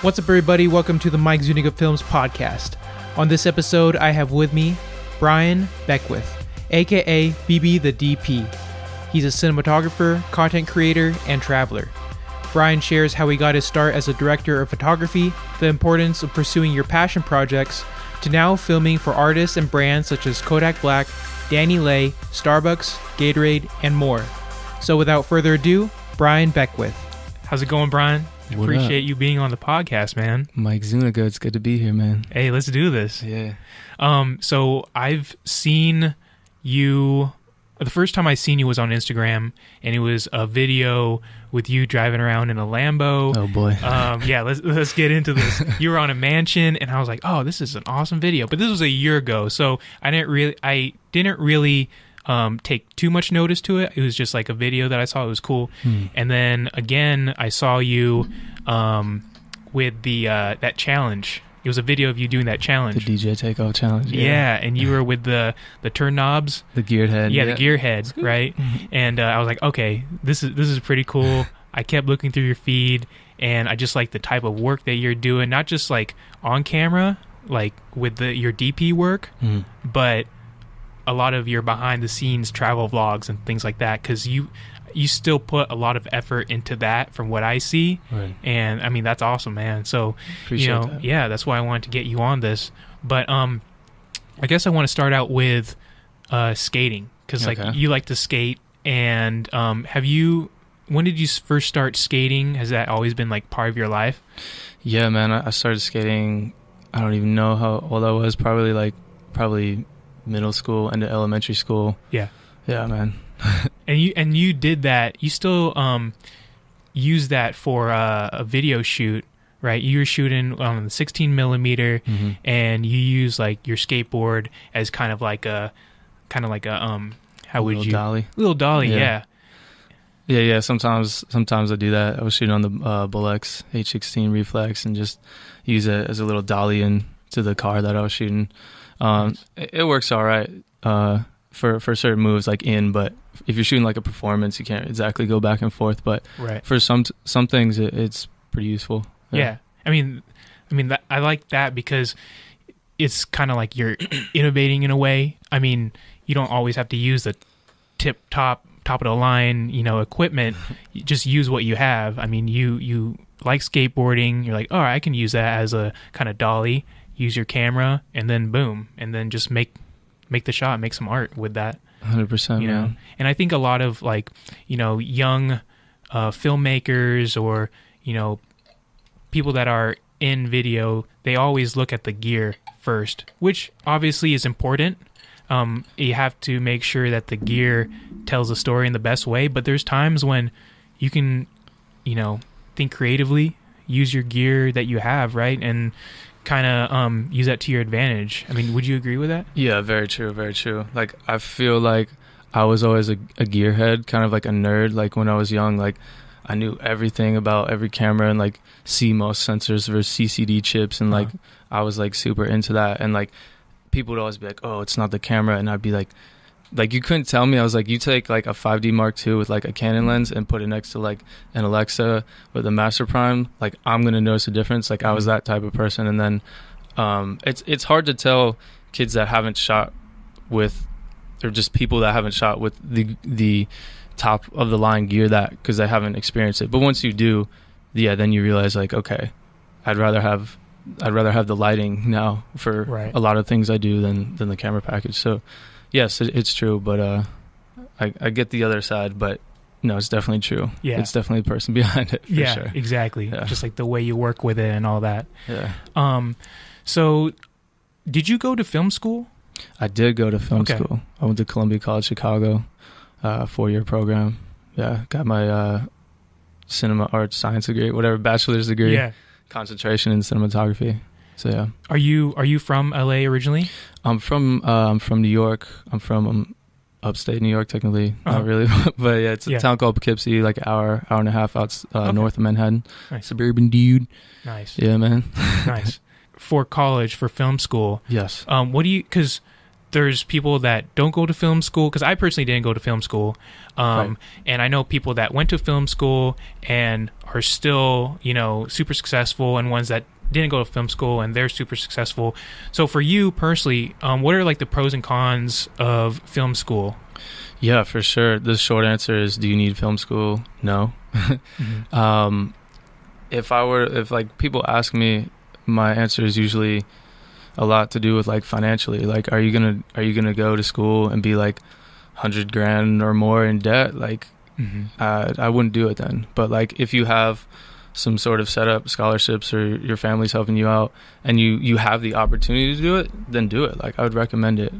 What's up, everybody? Welcome to the Mike Zuniga Films Podcast. On this episode, I have with me Brian Beckwith, aka BBtheDP. He's a cinematographer, content creator, and traveler. Brian shares how he got his start as a director of photography, the importance of pursuing your passion projects, to now filming for artists and brands such as Kodak Black, Dani Leigh, Starbucks, Gatorade, and more. So without further ado, Brian Beckwith. How's it going, Brian? Appreciate you being on the podcast, man. Mike Zuniga, it's good to be here, man. Hey, let's do this. Yeah. So I've seen you. The first time I seen you was on Instagram, and it was a video with you driving around in a Lambo. Oh boy. Yeah, let's get into this. You were on a mansion, and I was like, oh, this is an awesome video. But this was a year ago, so I didn't really take too much notice to it. It was just like a video that I saw. It was cool. And then again, I saw you with the that challenge. It was a video of you doing that challenge. The DJ takeoff challenge. Yeah, and you were with the turn knobs. The geared head. Yeah, the gear head, right? And I was like, okay, this is pretty cool. I kept looking through your feed, and I just like the type of work that you're doing, not just like on camera, like with your DP work, but a lot of your behind the scenes travel vlogs and things like that, because you still put a lot of effort into that from what I see. Right. And I mean, that's awesome, man. So Appreciate that. Yeah, that's why I wanted to get you on this. But I guess I want to start out with skating, because like you like to skate. And when did you first start skating? Has that always been like part of your life? Yeah, man, I started skating, I don't even know how old I was, probably middle school into elementary school. Yeah man. and you did that, you still use that for a video shoot, right? You were shooting on the 16 millimeter, and you use like your skateboard as kind of like a how would you little dolly. Yeah, sometimes I do that. I was shooting on the Bullx H16 reflex and just use it as a little dolly into the car that I was shooting. It works all right for certain moves, but if you're shooting like a performance, you can't exactly go back and forth. But for some things, it's pretty useful. Yeah. I mean, I like that because it's kind of like you're innovating in a way. I mean, you don't always have to use the top of the line, equipment. You just use what you have. I mean, you like skateboarding. You're like, all right, I can use that as a kind of dolly. Use your camera, and then boom, and then just make the shot, make some art with that. 100%, man. And I think a lot of young filmmakers or people that are in video, they always look at the gear first, which obviously is important. You have to make sure that the gear tells the story in the best way, but there's times when you can think creatively, use your gear that you have, right? And kind of use that to your advantage. I mean, would you agree with that? Yeah, very true, very true. Like, I feel like I was always a gearhead, kind of like a nerd. Like, when I was young, like, I knew everything about every camera and like CMOS sensors versus CCD chips, and like I was like super into that. And like people would always be like, oh, it's not the camera, and I'd be like you couldn't tell me. I was like, you take like a 5D Mark II with like a Canon lens and put it next to like an Alexa with a Master Prime, like I'm gonna notice a difference. Like I was that type of person. And then it's hard to tell kids that haven't shot with, or just people that haven't shot with the top of the line gear, that because they haven't experienced it. But once you do, then you realize like, okay, I'd rather have the lighting now for a lot of things I do than the camera package. So yes, it's true, but I get the other side, but no, it's definitely true. Yeah. It's definitely the person behind it, for sure. Exactly. Yeah. Just like the way you work with it and all that. Yeah. So did you go to film school? I did go to film school. I went to Columbia College Chicago, 4-year program. Yeah, got my cinema arts science degree, whatever, bachelor's degree. Yeah. Concentration in cinematography. So yeah. Are you from LA originally? I'm from New York. I'm from upstate New York, technically. Not really, but yeah, it's a town called Poughkeepsie, like an hour and a half north of Manhattan. Nice. Suburban dude. Nice. Yeah, man. Nice. For college, for film school. Yes. What do you? Because there's people that don't go to film school, because I personally didn't go to film school, and I know people that went to film school and are still, you know, super successful, and ones that didn't go to film school and they're super successful. So for you personally, what are like the pros and cons of film school? Yeah, for sure. The short answer is, do you need film school? No. Mm-hmm. If like people ask me, my answer is usually a lot to do with like financially. Like, are you gonna go to school and be like $100,000 or more in debt? Like, I wouldn't do it then. But like, if you have some sort of setup, scholarships, or your family's helping you out, and you have the opportunity to do it, then do it. Like, I would recommend it.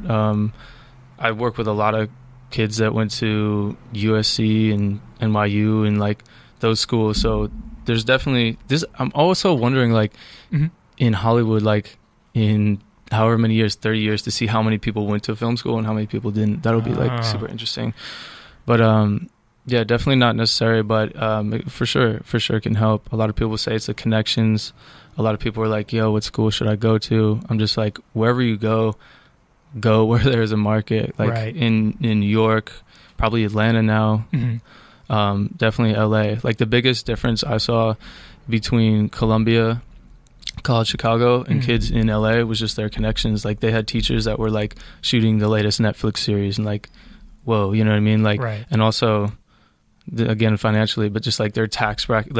I work with a lot of kids that went to USC and NYU and like those schools. So there's definitely this. I'm also wondering, like, in Hollywood, like in however many years, 30 years, to see how many people went to film school and how many people didn't. That'll be like super interesting. But yeah, definitely not necessary, but for sure can help. A lot of people say it's the connections. A lot of people are like, yo, what school should I go to? I'm just like, wherever you go where there's a market. Like in New York, probably Atlanta now, definitely LA. Like the biggest difference I saw between Columbia College Chicago and kids in LA was just their connections. Like they had teachers that were like shooting the latest Netflix series and like, whoa, you know what I mean? Like, and also again, financially, but just like their tax bracket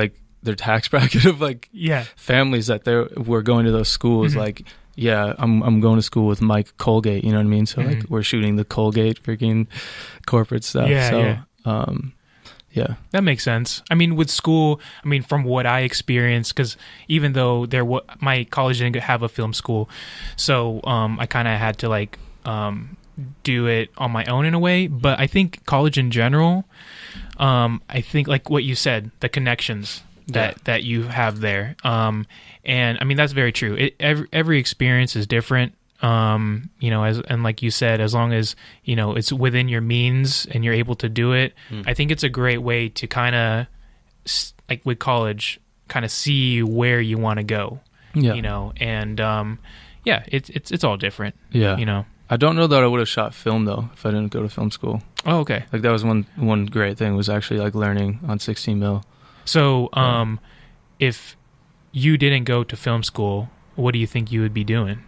of like families that were going to those schools. Like, yeah, I'm going to school with Mike Colgate, you know what I mean? So like we're shooting the Colgate freaking corporate stuff. Yeah, that makes sense. I mean, with school, I mean, from what I experienced, because even though my college didn't have a film school, so I kind of had to like do it on my own in a way. But I think college in general, I think like what you said, the connections that you have there, and I mean that's very true. Every experience is different. You know, and like you said, as long as, you know, it's within your means and you're able to do it, I think it's a great way to kind of, like with college, kind of see where you want to go, you know, and, it's all different. Yeah. You know, I don't know that I would have shot film though, if I didn't go to film school. Oh, okay. Like that was one great thing, was actually like learning on 16 mil. So, if you didn't go to film school, what do you think you would be doing?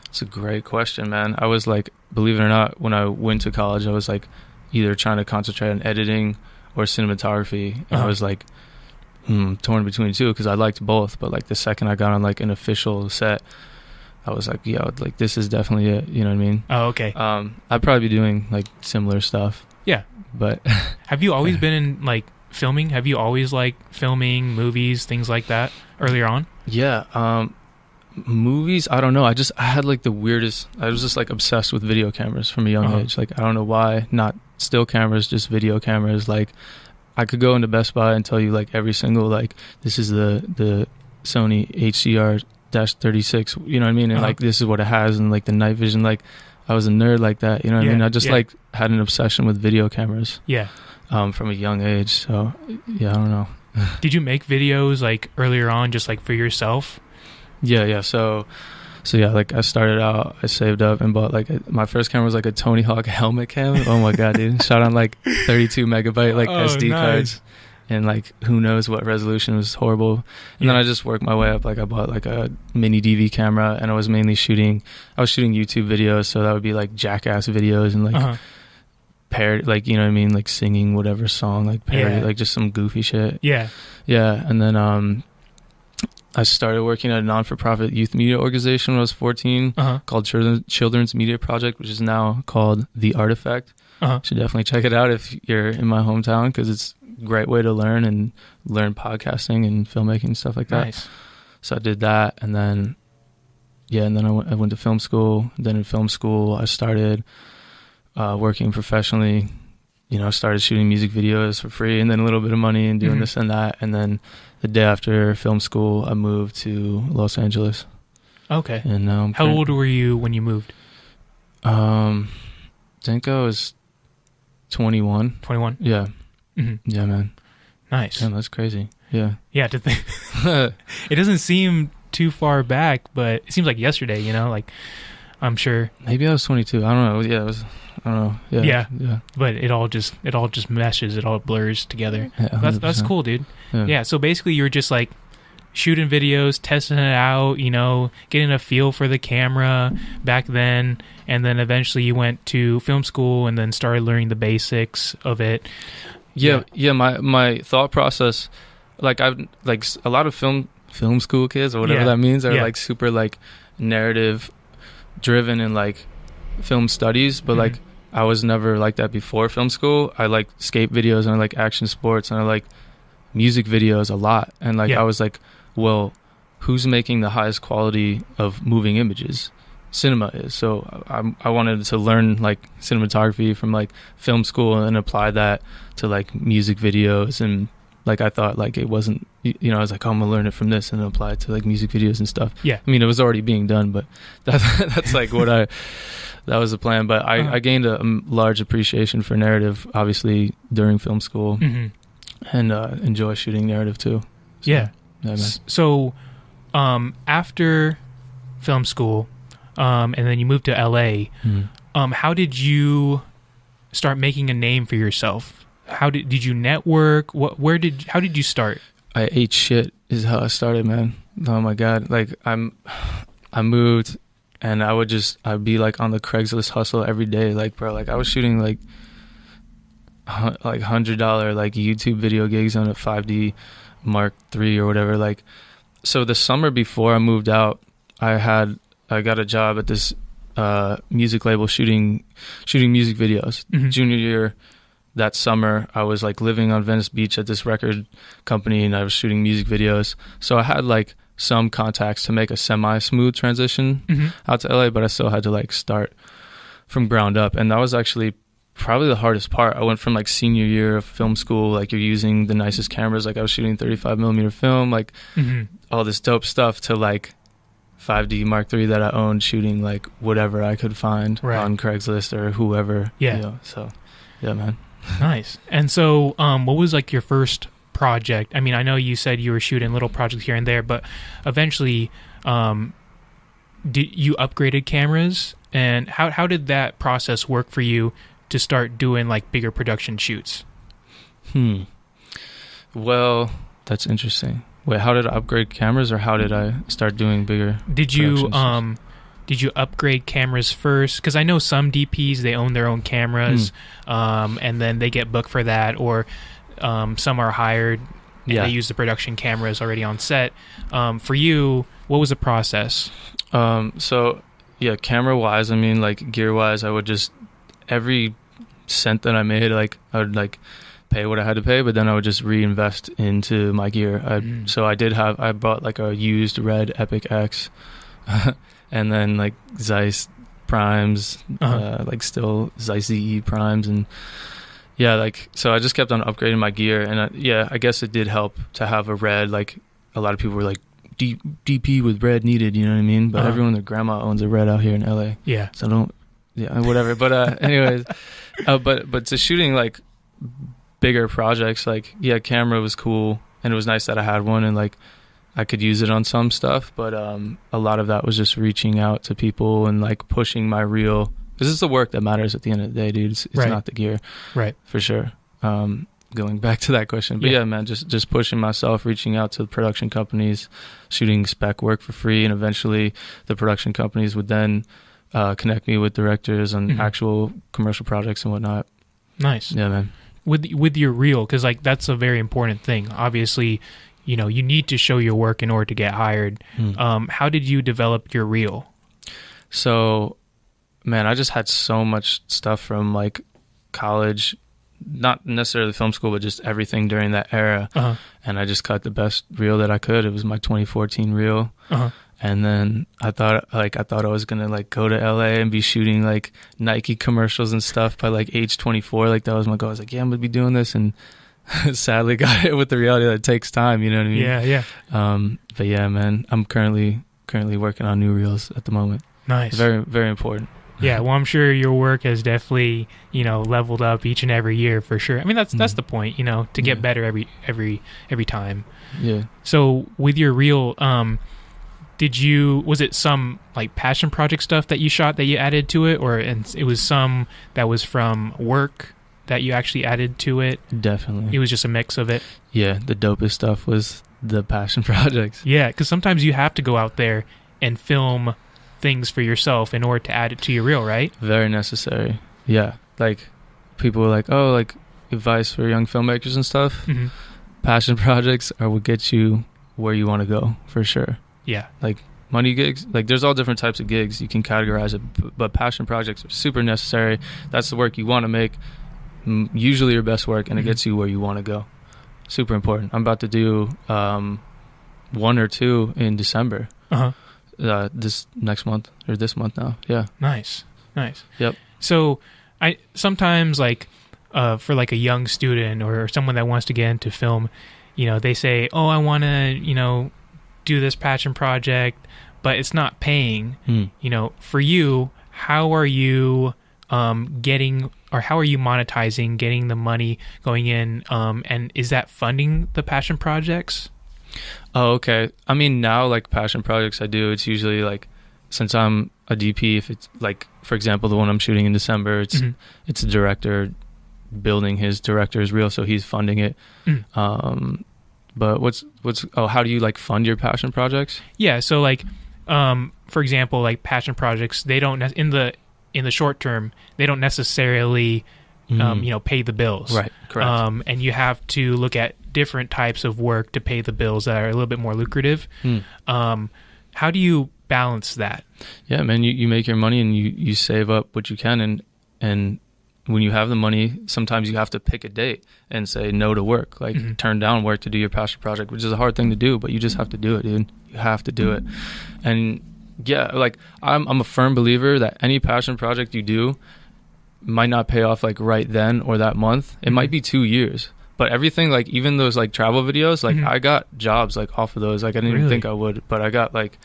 It's a great question, man. I was like, believe it or not, when I went to college, I was like either trying to concentrate on editing or cinematography. And I was like torn between the two because I liked both. But like the second I got on like an official set, I was like, yo, like this is definitely it. You know what I mean? Oh, okay. I'd probably be doing like similar stuff. Yeah. But have you always been in like filming? Have you always like filming movies, things like that earlier on? Yeah. Movies, I don't know. I had like the weirdest, I was just like obsessed with video cameras from a young age. Like I don't know why, not still cameras, just video cameras. Like I could go into Best Buy and tell you like every single, like this is the Sony HDR-36, you know what I mean? And like this is what it has, and like the night vision. Like I was a nerd like that, you know what I mean? I just like had an obsession with video cameras from a young age. So yeah, I don't know. Did you make videos like earlier on just like for yourself? Yeah. So yeah, like I started out, I saved up and bought like my first camera was like a Tony Hawk helmet cam. Oh my god, dude! Shot on like 32 megabyte like SD cards, and like who knows what resolution. It was horrible. And then I just worked my way up. Like I bought like a mini DV camera, and I was shooting YouTube videos. So that would be like jackass videos and like parody, like, you know what I mean, like singing whatever song, like parody, like just some goofy shit. Yeah. And then I started working at a non-for-profit youth media organization when I was 14 called Children's Media Project, which is now called The Artifact. Should definitely check it out if you're in my hometown, because it's a great way to learn podcasting and filmmaking and stuff like that. Nice. So I did that, and then I went to film school. Then in film school, I started working professionally. You know, started shooting music videos for free, and then a little bit of money and doing this and that. And then the day after film school, I moved to Los Angeles. Okay. And how old were you when you moved? I think I was 21. 21? Yeah. Yeah, man. Nice. Damn, that's crazy. Yeah. Yeah, to think. It doesn't seem too far back, but it seems like yesterday, you know, like I'm sure. Maybe I was 22. I don't know. Yeah, it was. I don't know. Yeah. But it all just meshes. It all blurs together. Yeah, that's cool, dude. Yeah. So basically, you were just like shooting videos, testing it out, getting a feel for the camera back then, and then eventually you went to film school and then started learning the basics of it. Yeah. My thought process, like I've like a lot of film school kids or whatever that means are like super like narrative driven in like film studies, but like I was never like that before film school. I like skate videos and I like action sports and I like music videos a lot, and like I was like, well, who's making the highest quality of moving images? Cinema is. So I wanted to learn like cinematography from like film school and apply that to like music videos, and like I thought like it wasn't, I was like, oh, I'm gonna learn it from this and apply it to like music videos and stuff. I mean, it was already being done, but that's like what that was the plan. But I gained a large appreciation for narrative obviously during film school, and enjoy shooting narrative too. So, So after film school, and then you moved to LA, how did you start making a name for yourself? How did you network? How did you start? I ate shit is how I started, man. Oh my God. Like I moved and I'd be like on the Craigslist hustle every day. Like, bro, like I was shooting like $100 like YouTube video gigs on a 5D Mark III or whatever. Like, so the summer before I moved out, I got a job at this music label shooting music videos. Junior year, that summer, I was like living on Venice Beach at this record company, and I was shooting music videos. So I had like some contacts to make a semi-smooth transition out to LA, but I still had to like start from ground up, and that was actually probably the hardest part. I went from like senior year of film school, like you're using the nicest cameras, like I was shooting 35mm film, like all this dope stuff, to like 5D Mark III that I owned, shooting like whatever I could find on Craigslist or whoever. So yeah, man. Nice. And so what was like your first project? I mean, I know you said you were shooting little projects here and there, but eventually did you upgraded cameras, and how did that process work for you to start doing like bigger production shoots? Well, that's interesting. Wait, how did I upgrade cameras, or how did I start doing bigger? Did you upgrade cameras first? Because I know some DPs, they own their own cameras, and then they get booked for that, or some are hired and they use the production cameras already on set. For you, what was the process? So yeah, camera wise, I mean, like gear wise, I would just, every cent that I made, like I would like pay what I had to pay, but then I would just reinvest into my gear. So I bought like a used red Epic X and then like Zeiss primes, like still Zeiss ZE primes, and like, so I just kept on upgrading my gear, and I guess it did help to have a red. Like a lot of people were like, DP with red needed, you know what I mean? But everyone, their grandma owns a red out here in LA. So whatever. But anyways, but to shooting like bigger projects, like camera was cool, and it was nice that I had one, and like I could use it on some stuff, but a lot of that was just reaching out to people and like pushing my reel, because it's the work that matters at the end of the day, dude. It's not the gear, for sure. Going back to that question, but man, just pushing myself, reaching out to the production companies, shooting spec work for free, and eventually the production companies would then connect me with directors on actual commercial projects and whatnot. Nice. Yeah, man. With your reel, because like that's a very important thing. Obviously, you need to show your work in order to get hired. How did you develop your reel? So, man, I just had so much stuff from like college, not necessarily film school, but just everything during that era. And I just cut the best reel that I could. It was my 2014 reel. And then I thought I was gonna like go to LA and be shooting like Nike commercials and stuff by like age 24. Like that was my goal. I was like, I'm gonna be doing this, and sadly got hit with the reality that it takes time, you know what I mean? But yeah, man, I'm currently working on new reels at the moment. Nice. Very, very important. Yeah, well, I'm sure your work has definitely, leveled up each and every year for sure. I mean, that's the point, to get better every time. Yeah. So with your reel, was it some like passion project stuff that you shot that you added to it, or and it was some that was from work that you actually added to it? Definitely. It was just a mix of it? Yeah, the dopest stuff was the passion projects. Yeah, because sometimes you have to go out there and film things for yourself in order to add it to your reel, right? Very necessary. Yeah, like people were like, oh, like advice for young filmmakers and stuff. Mm-hmm. Passion projects are what gets you where you want to go, for sure. Yeah. Like money gigs, like there's all different types of gigs. You can categorize it, but passion projects are super necessary. That's the work you want to make, usually your best work, and it gets you where you want to go. Super important. I'm about to do 1 or 2 in December. This next month, or this month now. Yeah. Nice. Yep. So I sometimes like for like a young student or someone that wants to get into film, you know, they say, oh, I want to, you know, do this passion project, but it's not paying. You know, for you, how are you getting, or how are you monetizing, getting the money going in, and is that funding the passion projects? Oh, okay. I mean, now, like, passion projects I do, it's usually, like, since I'm a DP, if it's, like, for example, the one I'm shooting in December, it's a director building his director's reel, so he's funding it. But how do you, like, fund your passion projects? Yeah, so, like, for example, like, passion projects, they don't, in the short term, they don't necessarily, you know, pay the bills. Right, correct. And you have to look at different types of work to pay the bills that are a little bit more lucrative. How do you balance that? Yeah, man, you make your money and you save up what you can, and when you have the money, sometimes you have to pick a date and say no to work, like turn down work to do your passion project, which is a hard thing to do, but you just have to do it, dude. You have to do it. And yeah, like I'm a firm believer that any passion project you do might not pay off like right then or that month. It might be 2 years. But everything, like even those like travel videos, like I got jobs like off of those. Like I didn't even think I would, but I got like,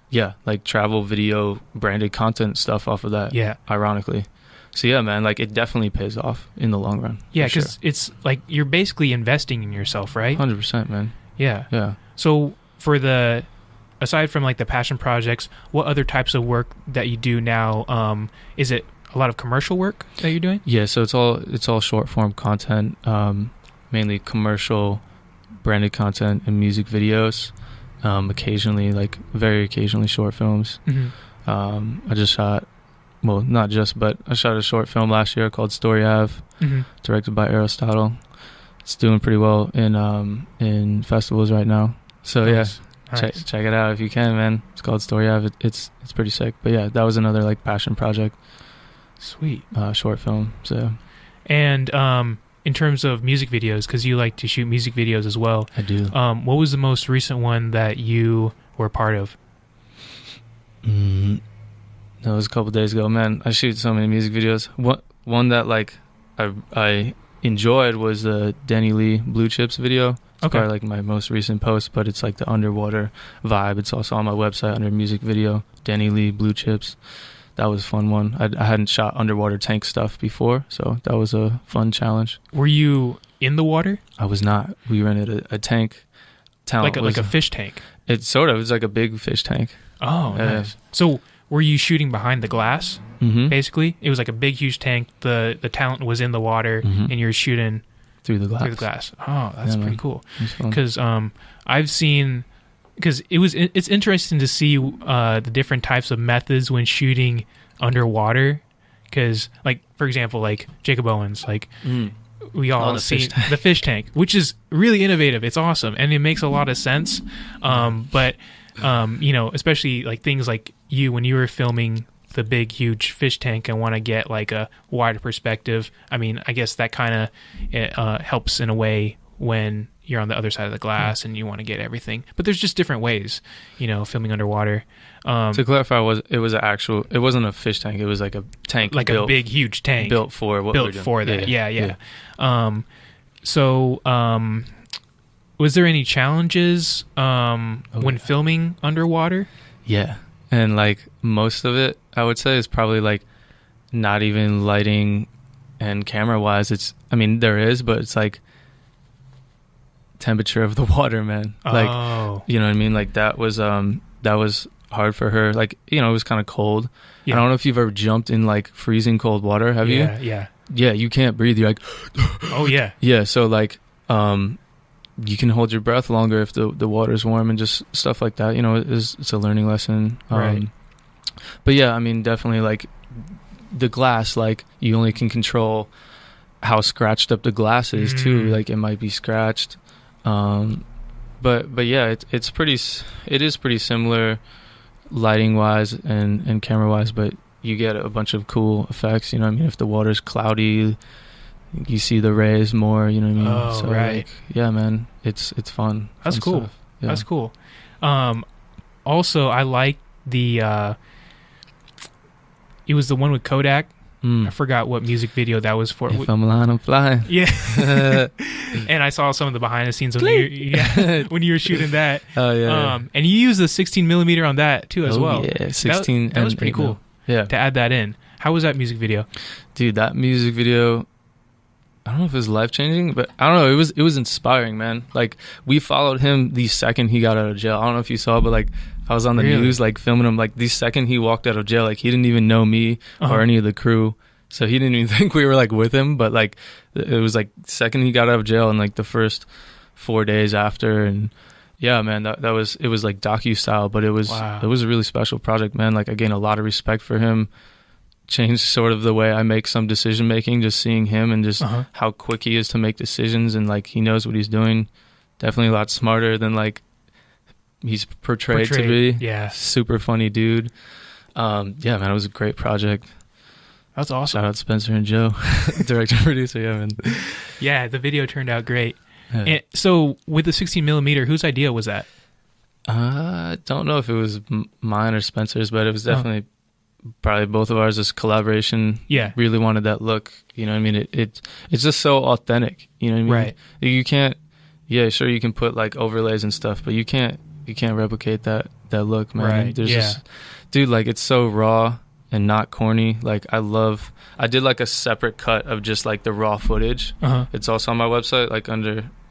yeah, like travel video branded content stuff off of that. Yeah. Ironically. So yeah, man, like it definitely pays off in the long run. Yeah, because it's like you're basically investing in yourself, right? 100%, man. Yeah. Yeah. So aside from like the passion projects, what other types of work that you do now? Is it a lot of commercial work that you're doing? Yeah, so it's all short form content, mainly commercial branded content and music videos, occasionally, like very occasionally, short films. I just shot, well, not just, but I shot a short film last year called Story Ave, directed by Aristotle. It's doing pretty well in festivals right now. So nice. Check it out if you can, man. It's called Story Ave. It's pretty sick. But yeah, that was another like passion project. Sweet. Short film. So, and in terms of music videos, because you like to shoot music videos as well. I do. What was the most recent one that you were part of? That was a couple days ago. Man, I shoot so many music videos. One that like I enjoyed was the Dani Leigh Blue Chips video. It's probably like my most recent post, but it's like the underwater vibe. It's also on my website under music video, Dani Leigh Blue Chips. That was a fun one. I hadn't shot underwater tank stuff before, so that was a fun challenge. Were you in the water? I was not. We rented a tank. Like a fish tank? It sort of. It's like a big fish tank. Oh, nice. So were you shooting behind the glass, basically? It was like a big, huge tank. The talent was in the water, and you're shooting through the glass. Oh, that's pretty cool. Because I've seen... Because it's interesting to see the different types of methods when shooting underwater. Because, like, for example, like Jacob Owens, like we all see the fish tank, which is really innovative. It's awesome, and it makes a lot of sense. But you know, especially like things like you when you were filming the big, huge fish tank and want to get like a wider perspective. I mean, I guess that kind of helps in a way when you're on the other side of the glass and you want to get everything. But there's just different ways, you know, filming underwater. To clarify, it wasn't a fish tank. It was like a tank, like a big, huge tank built for what we're doing. For that. Yeah. So, was there any challenges when filming underwater? Yeah, and like most of it, I would say, is probably like not even lighting and camera wise. There is, but it's like temperature of the water, man. Like, you know what I mean? Like that was that was hard for her. Like, you know, it was kind of cold. Yeah. I don't know if you've ever jumped in like freezing cold water. Have you? Yeah. Yeah, you can't breathe. You're like, oh yeah. Yeah, so like, you can hold your breath longer if the water's warm and just stuff like that. You know, it's a learning lesson. Right. But yeah, I mean, definitely like the glass, like you only can control how scratched up the glass is too. Like it might be scratched. But yeah, it is pretty similar lighting wise and camera wise, but you get a bunch of cool effects. You know what I mean? If the water's cloudy, you see the rays more, you know what I mean? Oh, so right. Like, yeah, man, it's fun. That's fun cool. Stuff. Yeah. That's cool. Also, I like the it was the one with Kodak. I forgot what music video that was for. If I'm lying, I'm flying. Yeah. And I saw some of the behind the scenes when you were shooting that. Oh yeah. And you used the 16 millimeter on that too as well. Yeah, 16. That was pretty cool. Yeah. To add that in. How was that music video? Dude, that music video, I don't know if it was life changing, but I don't know. It was inspiring, man. Like we followed him the second he got out of jail. I don't know if you saw, but like I was on the news, like filming him. Like the second he walked out of jail, like he didn't even know me or any of the crew, so he didn't even think we were like with him. But like it was like second he got out of jail, and like the first 4 days after, and yeah, man, it was like docu style, but it was a really special project, man. Like I gained a lot of respect for him. Changed sort of the way I make some decision making, just seeing him and just how quick he is to make decisions, and like he knows what he's doing. Definitely a lot smarter than like he's portrayed to be. Yeah. Super funny dude. Yeah, man, it was a great project. That's awesome. Shout out Spencer and Joe, director and producer. Yeah, man. Yeah, the video turned out great. Yeah. And so with the 16 millimeter, whose idea was that? I don't know if it was mine or Spencer's, but it was definitely probably both of ours. This collaboration. Yeah. Really wanted that look. You know what I mean? It's just so authentic. You know what I mean? Right. You can't. Yeah, sure. You can put like overlays and stuff, but you can't replicate that look, man. Right. There's just, dude, like it's so raw and not corny. Like I did like a separate cut of just like the raw footage. It's also on my website. Like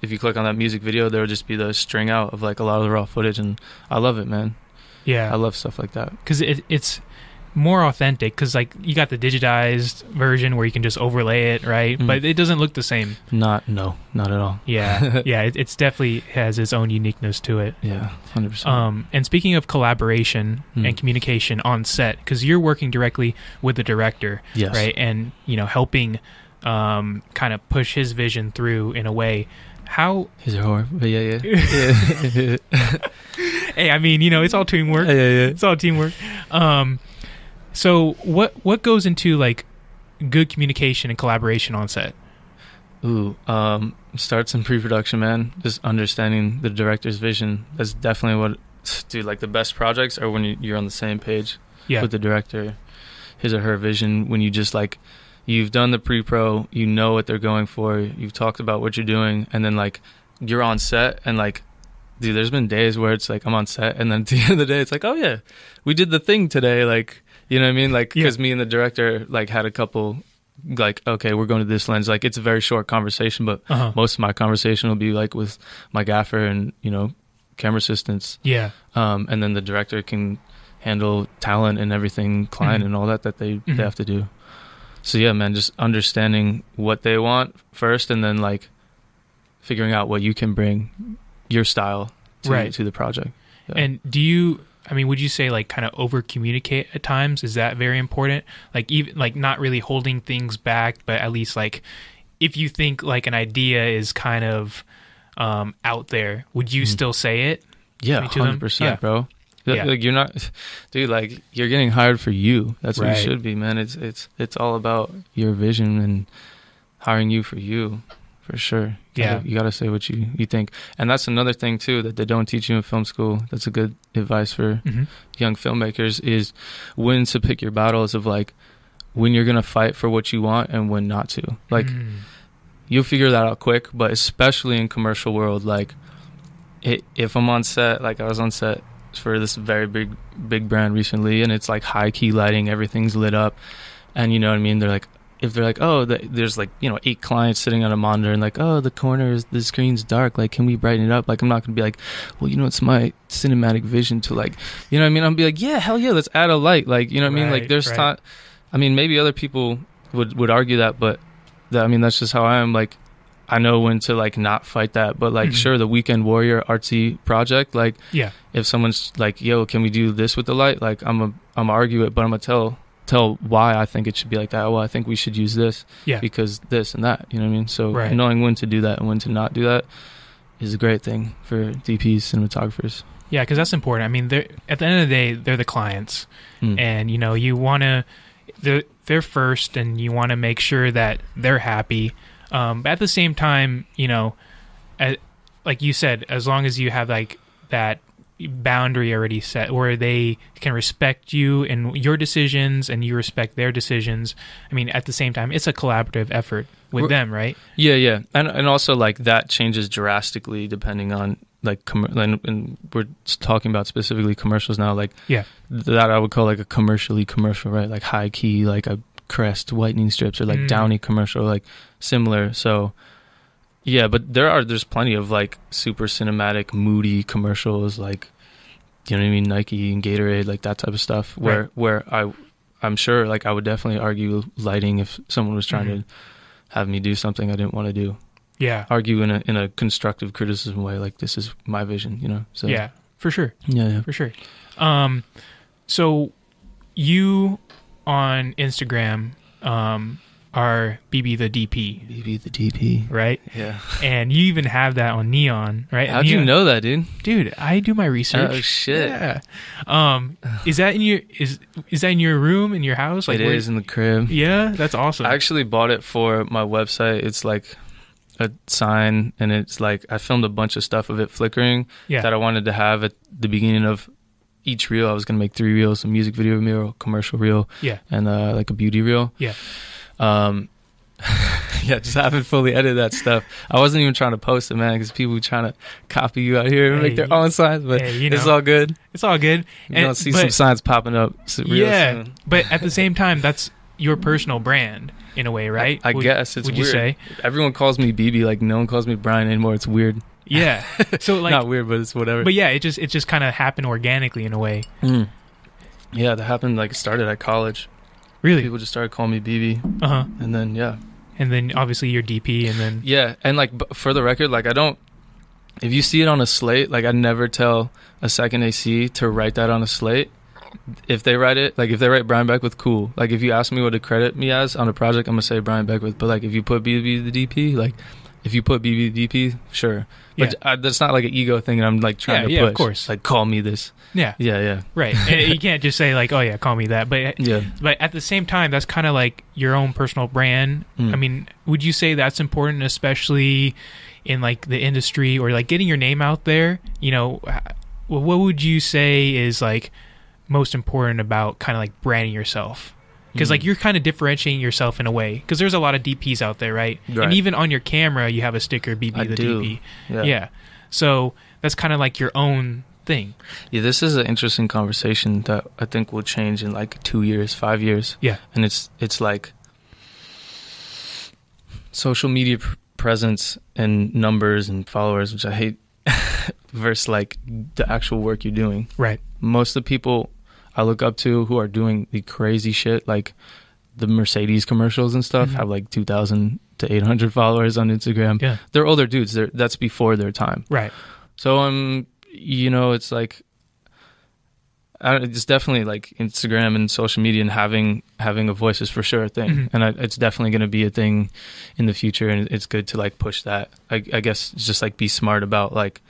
if you click on that music video, there will just be the string out of like a lot of the raw footage, and I love it, man. Yeah. I love stuff like that. Because it's more authentic, because like you got the digitized version where you can just overlay it, right? But it doesn't look the same. Not at all. Yeah. Yeah, it's definitely has its own uniqueness to it. Yeah, 100%. And speaking of collaboration and communication on set, because you're working directly with the director, yes, right? And you know, helping kind of push his vision through in a way. How he's a whore, but yeah. Hey, I mean, you know, it's all teamwork. Yeah. It's all teamwork. So what goes into like good communication and collaboration on set? Starts in pre-production, man. Just understanding the director's vision. That's definitely what, dude, like the best projects are when you're on the same page with the director, his or her vision. When you just like, you've done the pre-pro, you know what they're going for, you've talked about what you're doing, and then like you're on set, and like, dude, there's been days where it's like I'm on set, and then at the end of the day, it's like, oh yeah, we did the thing today, like, you know what I mean? Like, because me and the director like had a couple, like, okay, we're going to this lens. Like, it's a very short conversation, but most of my conversation will be like with my gaffer and, you know, camera assistants. Yeah. And then the director can handle talent and everything, client and all that they have to do. So yeah, man, just understanding what they want first, and then like figuring out what you can bring your style to the project. Yeah. And would you say like kind of over communicate at times? Is that very important? Like even like not really holding things back, but at least like if you think like an idea is kind of out there, would you still say it? Yeah, 100%, bro. Yeah. Like you're not, dude. Like you're getting hired for you. That's what you should be, man. It's all about your vision and hiring you for you, for sure. You gotta say what you think, and that's another thing too that they don't teach you in film school. That's a good advice for young filmmakers, is when to pick your battles, of like when you're gonna fight for what you want and when not to. Like you'll figure that out quick, but especially in commercial world, like if I'm on set, like I was on set for this very big brand recently, and it's like high key lighting, everything's lit up, and you know what I mean, they're like, if they're like, oh, there's like, 8 clients sitting on a monitor and like, oh, the screen's dark, like, can we brighten it up? Like, I'm not gonna be like, well, it's my cinematic vision to like, you know what I mean? I'll be like, yeah, hell yeah, let's add a light, like, you know what I mean? Like, there's maybe other people would argue that, but that's just how I am. Like, I know when to like not fight that, but like, sure, the Weekend Warrior artsy project, like, if someone's like, yo, can we do this with the light? Like, I'm gonna argue it, but I'm gonna tell why I think it should be like that. Well, I think we should use this because this and that, you know what I mean? So knowing when to do that and when to not do that is a great thing for DPs, cinematographers. Yeah, because that's important. I mean, at the end of the day, they're the clients, and you want to, they're first, and you want to make sure that they're happy. But at the same time, like you said, as long as you have like that boundary already set where they can respect you and your decisions and you respect their decisions, I mean, at the same time, it's a collaborative effort with them, right? Yeah. And also like that changes drastically depending on like, and we're talking about specifically commercials now, like that I would call like a commercial, right? Like high key, like a Crest whitening strips or like Downy commercial, like similar. So yeah, but there's plenty of like super cinematic, moody commercials, like, you know what I mean, Nike and Gatorade, like that type of stuff. Where I'm sure, like, I would definitely argue lighting if someone was trying to have me do something I didn't want to do. Yeah, argue in a constructive criticism way, like this is my vision, So yeah, for sure. Yeah, for sure. So you on Instagram are BBtheDP. BBtheDP. Right? Yeah. And you even have that on Neon, right? How'd you know that, dude? Dude, I do my research. Oh shit. Yeah. Is that in your is that in your room, in your house? Like, it is in the crib. Yeah, that's awesome. I actually bought it for my website. It's like a sign, and it's like I filmed a bunch of stuff of it flickering that I wanted to have at the beginning of each reel. I was gonna make 3 reels: a music video reel, commercial reel, and like a beauty reel. Just haven't fully edited that stuff. I wasn't even trying to post it, man, because people are trying to copy you out here and make their own signs, but it's all good. It's all good. You're gonna see some signs popping up real soon. But at the same time, that's your personal brand in a way, right? I guess it's would weird. You say? Everyone calls me BB, like no one calls me Brian anymore. It's weird. Yeah. So like, not weird, but it's whatever. But yeah, it just kind of happened organically in a way. Yeah, that happened. Like, started at college. Really? People just started calling me BB. And then and then obviously you're DP, and then and like, for the record, like, I don't. If you see it on a slate, like, I never tell a second AC to write that on a slate. If they write it, like, if they write Brian Beckwith, cool. Like, if you ask me what to credit me as on a project, I'm gonna say Brian Beckwith. But like, if you put BBtheDP, like, if you put BBtheDP, sure. But that's not like an ego thing, and I'm like trying to push. Of course. Like, call me this. Yeah. Right. And you can't just say like, oh yeah, call me that. But but at the same time, that's kind of like your own personal brand. I mean, would you say that's important, especially in like the industry or like getting your name out there? What would you say is like most important about kind of like branding yourself? Because like you're kind of differentiating yourself in a way, because there's a lot of DPs out there, right? And even on your camera you have a sticker, BBtheDP. Yeah. So that's kind of like your own thing. Yeah, this is an interesting conversation that I think will change in like 2 years, 5 years. And it's like social media presence and numbers and followers, which I hate, versus like the actual work you're doing. Right. Most of the people I look up to who are doing the crazy shit, like the Mercedes commercials and stuff, have like 2,000 to 800 followers on Instagram. They're older dudes. That's before their time. Right. So it's like, it's definitely like Instagram and social media, and having a voice is for sure a thing. And it's definitely going to be a thing in the future, and it's good to like push that. I guess it's just like be smart about like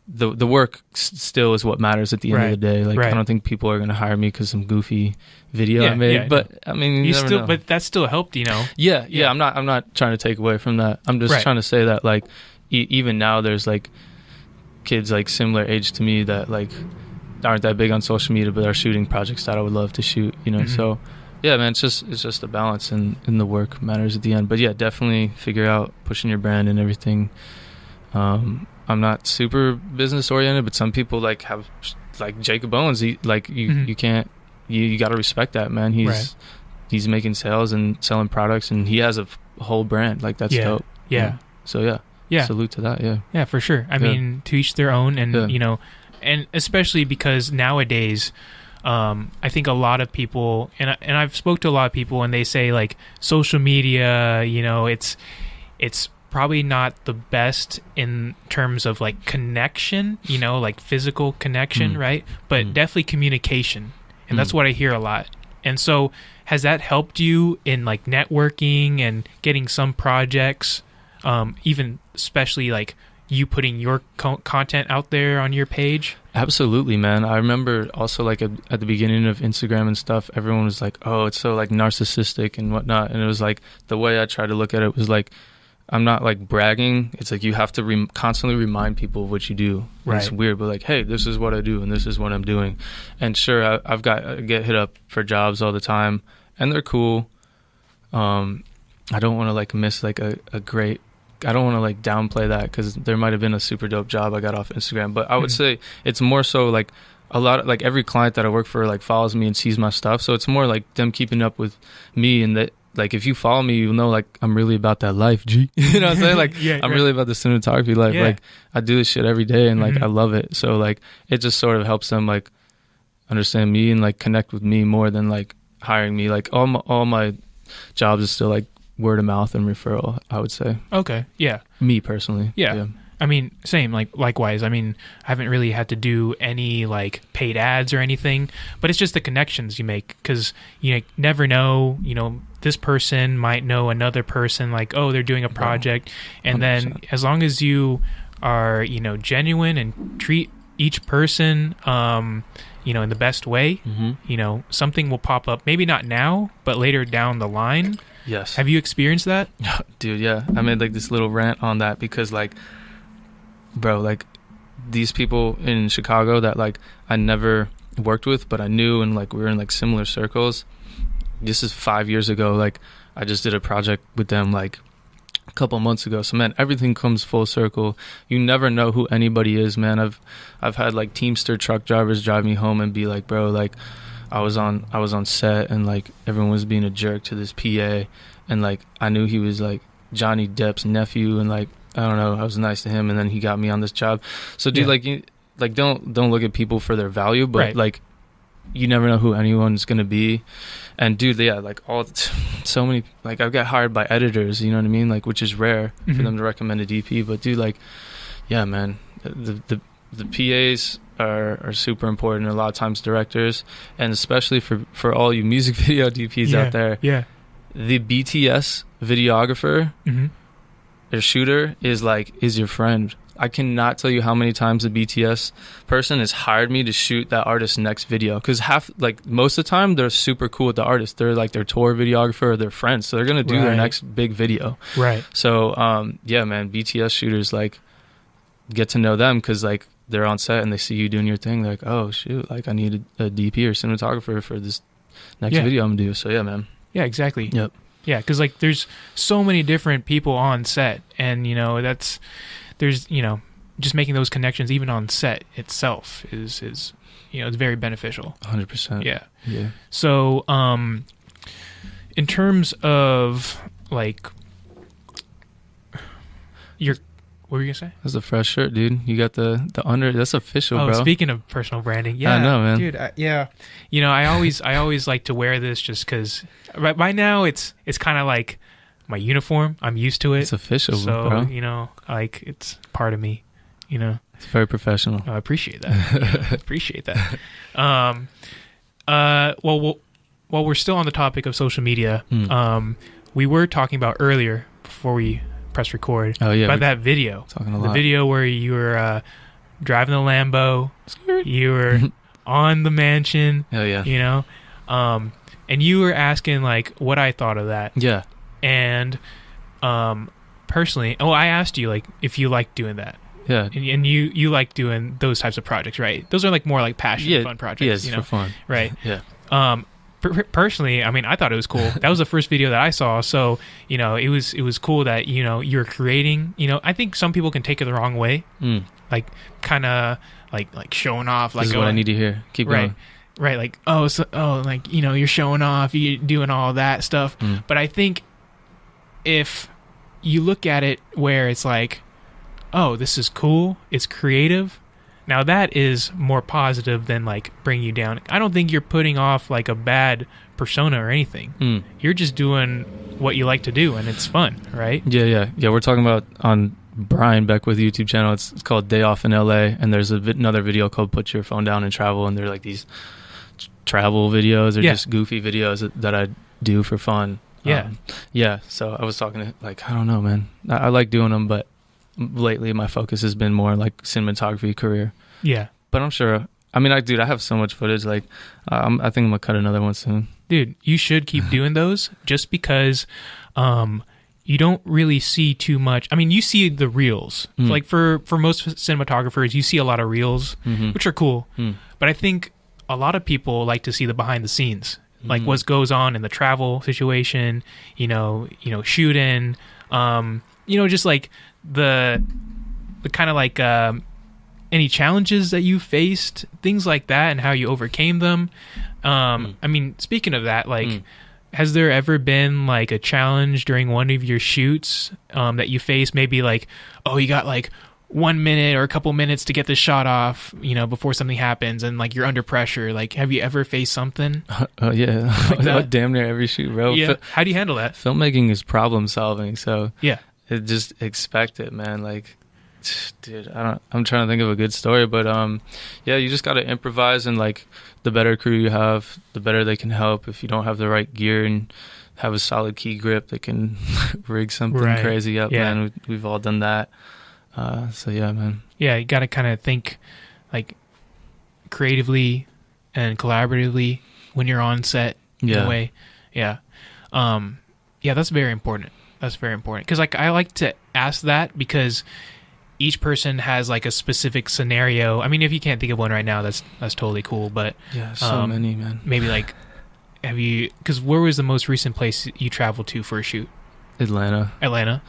the work still is what matters at the end of the day. Like, I don't think people are going to hire me because some goofy video I made. But I mean, you never know. But that still helped, Yeah. I'm not trying to take away from that. I'm just trying to say that like even now there's like kids like similar age to me that like aren't that big on social media, but are shooting projects that I would love to shoot. So yeah, man, it's just a balance, and the work matters at the end. But yeah, definitely figure out pushing your brand and everything. I'm not super business oriented, but some people like have like Jacob Owens. You can't. You got to respect that, man. He's he's making sales and selling products, and he has a whole brand. Like, that's dope. Yeah. So salute to that. Yeah, for sure. I mean, to each their own. And you know, and especially because nowadays I think a lot of people, and I've spoke to a lot of people, and they say like social media, you know, it's probably not the best in terms of like connection, you know, like physical connection, right? But definitely communication. And that's what I hear a lot. And so has that helped you in like networking and getting some projects, even especially like you putting your content out there on your page? Absolutely, man. I remember also like at the beginning of Instagram and stuff, everyone was like, oh, it's so like narcissistic and whatnot. And it was like, the way I tried to look at it was like, I'm not like bragging. It's like you have to constantly remind people of what you do. Right. It's weird, but like, hey, this is what I do and this is what I'm doing. And sure, I get hit up for jobs all the time, and they're cool. I don't want to like miss like a great. I don't want to like downplay that, because there might have been a super dope job I got off Instagram. But I would say it's more so like a lot of, like, every client that I work for like follows me and sees my stuff. So it's more like them keeping up with me, and that, like, if you follow me, you'll know like I'm really about that life, G. You know what I'm saying? Like, I'm really about the cinematography life. Like, I do this shit every day, and like I love it. So like it just sort of helps them like understand me and like connect with me more than like hiring me. Like all my jobs is still like word of mouth and referral, I would say. Okay. Yeah. Me personally. Yeah. I mean, same, like, likewise. I mean, I haven't really had to do any like paid ads or anything, but it's just the connections you make, because you never know, you know, this person might know another person, like, oh, they're doing a project. And 100%. Then as long as you are, you know, genuine and treat each person, you know, in the best way, you know, something will pop up. Maybe not now, but later down the line. Yes. Have you experienced that? Dude, yeah. I made like this little rant on that, because like, bro, like these people in Chicago that like I never worked with, but I knew, and like we were in like similar circles. This is 5 years ago. Like I just did a project with them like a couple months ago. So man, everything comes full circle. You never know who anybody is, man. I've had like Teamster truck drivers drive me home and be like, bro, like I was on set, and like everyone was being a jerk to this PA, and like I knew he was like Johnny Depp's nephew, and like I don't know, I was nice to him, and then he got me on this job. So dude, like don't look at people for their value, but like you never know who anyone's gonna be. And dude, like so many, like I've got hired by editors, you know what I mean, like, which is rare for them to recommend a DP. But dude, like, yeah, man, the PAs are super important, a lot of times directors, and especially for all you music video DPs out there, the BTS videographer or shooter is your friend. I cannot tell you how many times a BTS person has hired me to shoot that artist's next video, because most of the time they're super cool with the artist. They're like their tour videographer or their friends, so they're gonna do their next big video. So yeah, man, BTS shooters, like, get to know them, because like they're on set and they see you doing your thing. They're like, oh shoot, like I need a DP or cinematographer for this next video I'm gonna do. So yeah, man. Yeah, exactly. Yep. Yeah, because like there's so many different people on set, and you know there's you know, just making those connections even on set itself is you know, it's very beneficial. 100%. Yeah. So in terms of like what were you gonna say? That's a fresh shirt, dude. You got the under. That's official, bro. Speaking of personal branding, yeah, I know, man. Dude, yeah. You know, I always like to wear this just because by now it's kind of like my uniform. I'm used to it. It's official, so, bro. You know, like it's part of me. You know, it's very professional. I appreciate that. Appreciate that. Well, while we're still on the topic of social media, we were talking about earlier before we press record. Oh yeah, about that video. Talking a lot. The video where you were driving the Lambo, you were on the mansion. Oh yeah. You know, and you were asking like what I thought of that. Yeah. And personally, I asked you like if you like doing that. Yeah. And you like doing those types of projects, right? Those are like more like passion, fun projects. Yes, you know? for fun. Right. Yeah. Personally, I mean, I thought it was cool. That was the first video that I saw, so you know, it was cool that you know you're creating. You know, I think some people can take it the wrong way, like kind of like showing off. This is what I need to hear. Keep going. right? Like, like, you know, you're showing off, you're doing all that stuff. But I think if you look at it where it's like, oh, this is cool, it's creative, now that is more positive than like bring you down. I don't think you're putting off like a bad persona or anything. You're just doing what you like to do, and it's fun, right? Yeah. We're talking about on Brian Beckwith YouTube channel. It's called Day Off in LA, and there's another video called Put Your Phone Down and Travel, and they're like these travel videos or just goofy videos that I do for fun. So I was talking to, like, I don't know, man, I like doing them, but lately my focus has been more like cinematography career. But I'm sure, I mean, I have so much footage, like I think I'm gonna cut another one soon. Dude, you should keep doing those, just because you don't really see too much. I mean, you see the reels. Like for most cinematographers, you see a lot of reels, which are cool. But I think a lot of people like to see the behind the scenes, like what goes on in the travel situation, you know, shooting, just like the kind of like any challenges that you faced, things like that, and how you overcame them. I mean, speaking of that, like, has there ever been like a challenge during one of your shoots that you faced? Maybe like, oh, you got like 1 minute or a couple minutes to get the shot off, before something happens, and like you're under pressure. Like, have you ever faced something? Yeah, like damn near every shoot, bro. Yeah. How do you handle that? Filmmaking is problem solving, so yeah, just expect it, man. Like, dude, I'm trying to think of a good story, but you just gotta improvise, and like the better crew you have, the better they can help. If you don't have the right gear and have a solid key grip, they can rig something crazy up, man. We've all done that. So yeah, man. Yeah, you gotta kind of think like creatively and collaboratively when you're on set. In a way. Yeah. That's very important. That's very important, because like I like to ask that, because each person has like a specific scenario. I mean, if you can't think of one right now, that's totally cool. But so many, man. Maybe like, have you? Because where was the most recent place you traveled to for a shoot? Atlanta.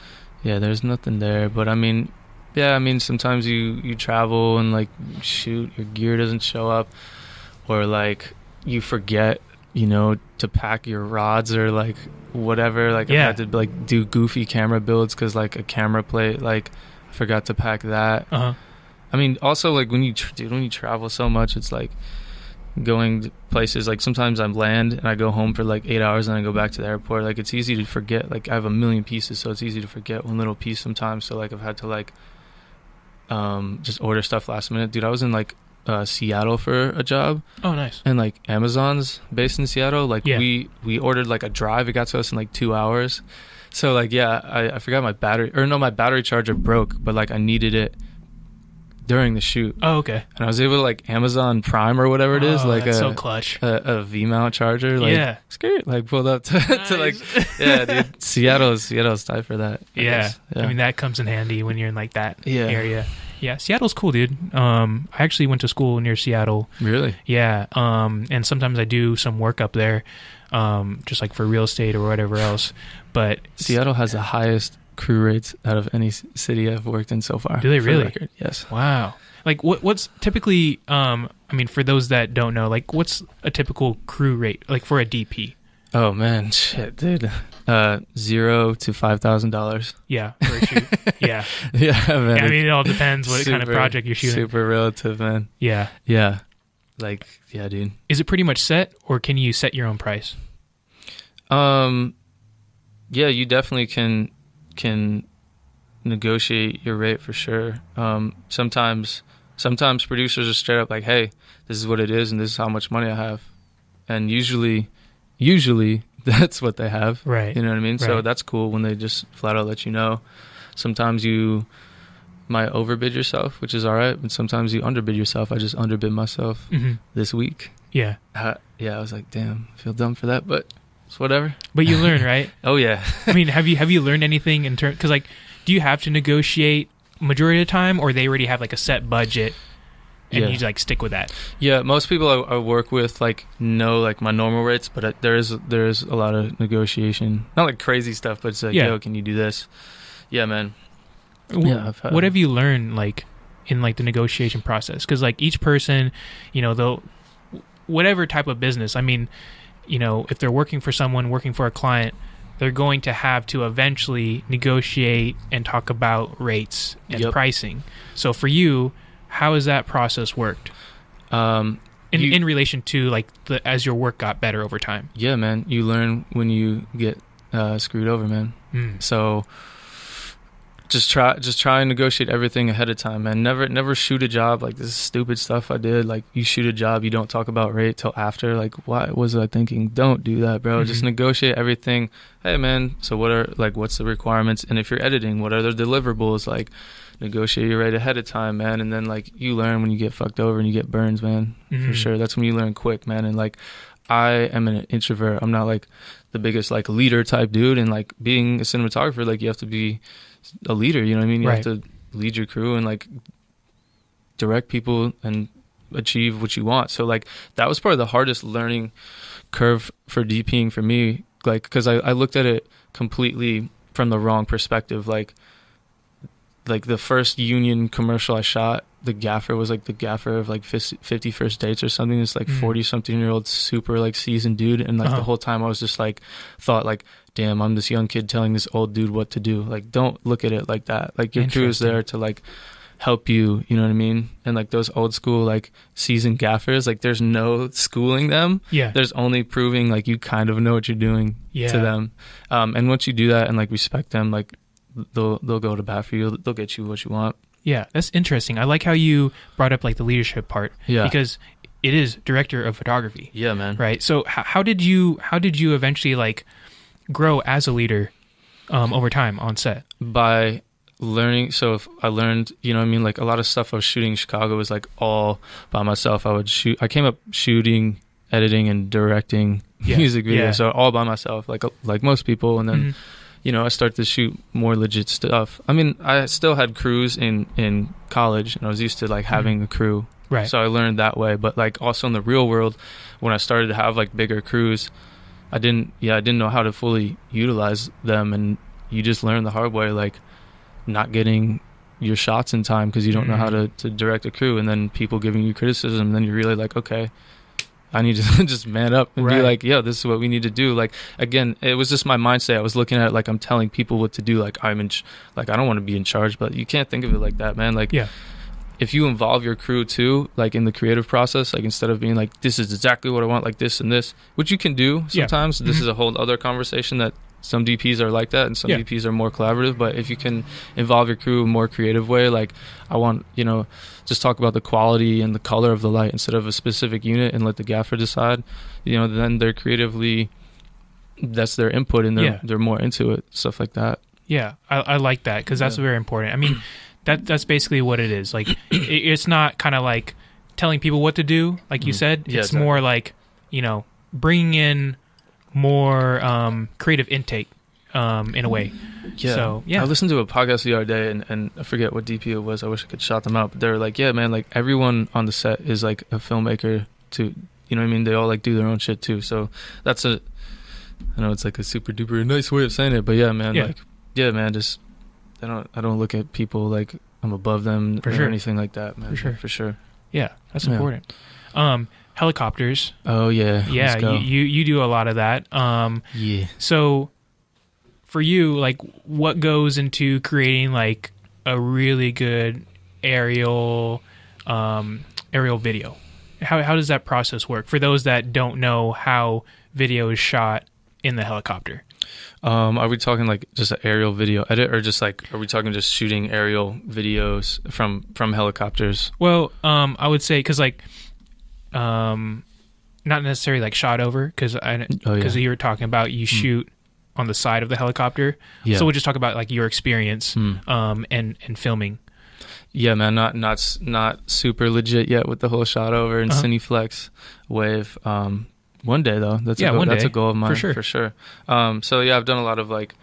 Yeah, there's nothing there, but I mean, sometimes you travel and like shoot, your gear doesn't show up, or like you forget, to pack your rods or like whatever. Like I had to like do goofy camera builds because like a camera plate, like I forgot to pack that. I mean, also like when you travel so much, it's like going to places, like sometimes I land and I go home for like 8 hours and I go back to the airport. Like it's easy to forget. Like I have a million pieces, so it's easy to forget one little piece sometimes. So like I've had to like just order stuff last minute. Dude, I was in like Seattle for a job. Oh, nice. And like Amazon's based in Seattle. Like we ordered like a drive. It got to us in like 2 hours. So like I forgot my battery charger broke, but like I needed it during the shoot. Oh, okay. And I was able to like Amazon Prime or whatever it is, like that's so clutch. A V-mount charger. Like, skirt, like pulled up to like dude. Seattle's tight for that. Yeah. I mean that comes in handy when you're in like that area. Yeah, Seattle's cool, dude. I actually went to school near Seattle. Really? Yeah. And sometimes I do some work up there, just like for real estate or whatever else. But Seattle has the highest crew rates out of any city I've worked in so far. Do they really? The yes. Wow. Like what's typically, I mean, for those that don't know, like what's a typical crew rate, like for a DP? Oh man, shit, dude. $0 to $5,000. Yeah, for a shoot. Yeah, man. I mean, it all depends what kind of project you're shooting. Super relative, man. Yeah. Like, yeah, dude. Is it pretty much set, or can you set your own price? Yeah, you definitely can negotiate your rate for sure. Sometimes producers are straight up like, hey, this is what it is and this is how much money I have. And usually that's what they have. Right. You know what I mean? Right. So that's cool when they just flat out let you know. Sometimes you might overbid yourself, which is all right, but sometimes you underbid yourself. I just underbid myself this week. Yeah. I was like, damn, I feel dumb for that, but it's whatever. But you learn, right? Oh yeah. I mean, have you learned anything in terms? Because like, do you have to negotiate majority of the time, or they already have like a set budget and you like stick with that? Yeah, most people I work with like know like my normal rates, but there is a lot of negotiation. Not like crazy stuff, but it's like, yo, can you do this? Yeah, man. What have you learned like in like the negotiation process? Because like each person, whatever type of business. I mean, you know, if they're working for someone, working for a client, they're going to have to eventually negotiate and talk about rates and pricing. So for you, how has that process worked? In relation to like as your work got better over time. Yeah, man. You learn when you get screwed over, man. So just try and negotiate everything ahead of time, man. Never shoot a job like this is stupid stuff I did. Like you shoot a job, you don't talk about rate till after. Like what was I thinking? Don't do that, bro. Just negotiate everything. Hey, man. So what's the requirements? And if you're editing, what are the deliverables? Like negotiate your rate ahead of time, man. And then like you learn when you get fucked over and you get burns, man. For sure. That's when you learn quick, man. And like I am an introvert. I'm not like the biggest like leader type dude. And like being a cinematographer, like you have to be a leader, you know what I mean? You have to lead your crew and like direct people and achieve what you want. So like that was probably the hardest learning curve for DPing for me, like because I looked at it completely from the wrong perspective. Like the first union commercial I shot, the gaffer was like the gaffer of like 50 First Dates or something. It's like 40-something-year-old super like seasoned dude, and like the whole time I was just like thought like, damn, I'm this young kid telling this old dude what to do. Like don't look at it like that. Like your crew is there to like help you, you know what I mean? And like those old school like seasoned gaffers, like there's no schooling them. There's only proving like you kind of know what you're doing to them. And once you do that and like respect them, like they'll go to bat for you. They'll get you what you want. Yeah, that's interesting. I like how you brought up like the leadership part. Because it is director of photography. Yeah, man. Right. So how did you eventually like grow as a leader over time on set? By learning. So if I learned, you know what I mean? Like a lot of stuff I was shooting in Chicago was like all by myself. I came up shooting, editing, and directing music videos. So all by myself, like most people. And then you know, I started to shoot more legit stuff. I mean, I still had crews in college, and I was used to like having a crew. Right. So I learned that way. But like also in the real world, when I started to have like bigger crews, I didn't know how to fully utilize them, and you just learn the hard way, like not getting your shots in time because you don't know how to direct a crew, and then people giving you criticism, and then you're really like, okay, I need to just man up and be like, yo, this is what we need to do. Like, again, it was just my mindset. I was looking at it like I'm telling people what to do. Like I don't want to be in charge, but you can't think of it like that, man. Like, if you involve your crew too, like in the creative process, like instead of being like, this is exactly what I want, like this and this, which you can do sometimes. This is a whole other conversation that some DPs are like that and some DPs are more collaborative. But if you can involve your crew in a more creative way, like I want, you know, just talk about the quality and the color of the light instead of a specific unit and let the gaffer decide, you know, then they're creatively, that's their input and they're more into it, stuff like that. Yeah, I like that because that's very important. I mean, that's basically what it is. Like, it's not kind of like telling people what to do, like you said. It's more like, you know, bringing in more creative intake in a way. So I listened to a podcast the other day and I forget what DP it was. I wish I could shout them out, but they were like, yeah, man, like everyone on the set is like a filmmaker too, you know what I mean? They all like do their own shit too. So that's I know it's like a super duper nice way of saying it, but yeah, man, like, yeah, man, just I don't look at people like I'm above them or anything like that, man. For sure. Yeah, that's important. Helicopters. Oh yeah. Yeah, you do a lot of that. So for you, like, what goes into creating like a really good aerial video? How does that process work for those that don't know how video is shot in the helicopter? Are we talking like just an aerial video edit, or just like are we talking just shooting aerial videos from helicopters? Well, I would say because like not necessarily like shot over, because you were talking about you shoot on the side of the helicopter. So we'll just talk about like your experience and filming. Yeah, man, not super legit yet with the whole shot over and Cineflex wave. One day though, that's a goal of mine for sure. So yeah, I've done a lot of like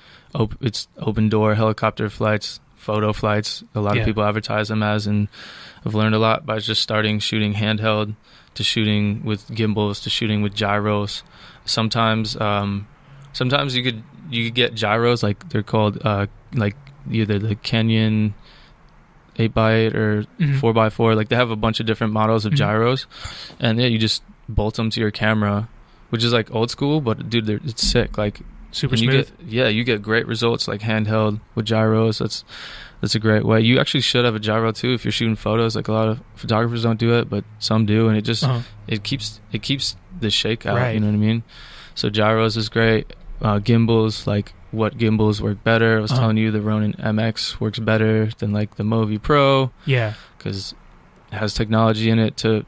it's open door helicopter flights, photo flights. A lot of people advertise them as, and I've learned a lot by just starting shooting handheld to shooting with gimbals to shooting with gyros. Sometimes you could get gyros, like they're called like either the Canyon 8x8 or 4x4. Like they have a bunch of different models of gyros, and you just bolt them to your camera, which is like old school, but dude, it's sick. Like super smooth. You get great results like handheld with gyros. That's a great way. You actually should have a gyro too if you're shooting photos. Like a lot of photographers don't do it, but some do, and it just it keeps the shake out. Right. You know what I mean? So gyros is great. Gimbals, like what gimbals work better? I was telling you the Ronin MX works better than like the Movi Pro. Yeah, because it has technology in it to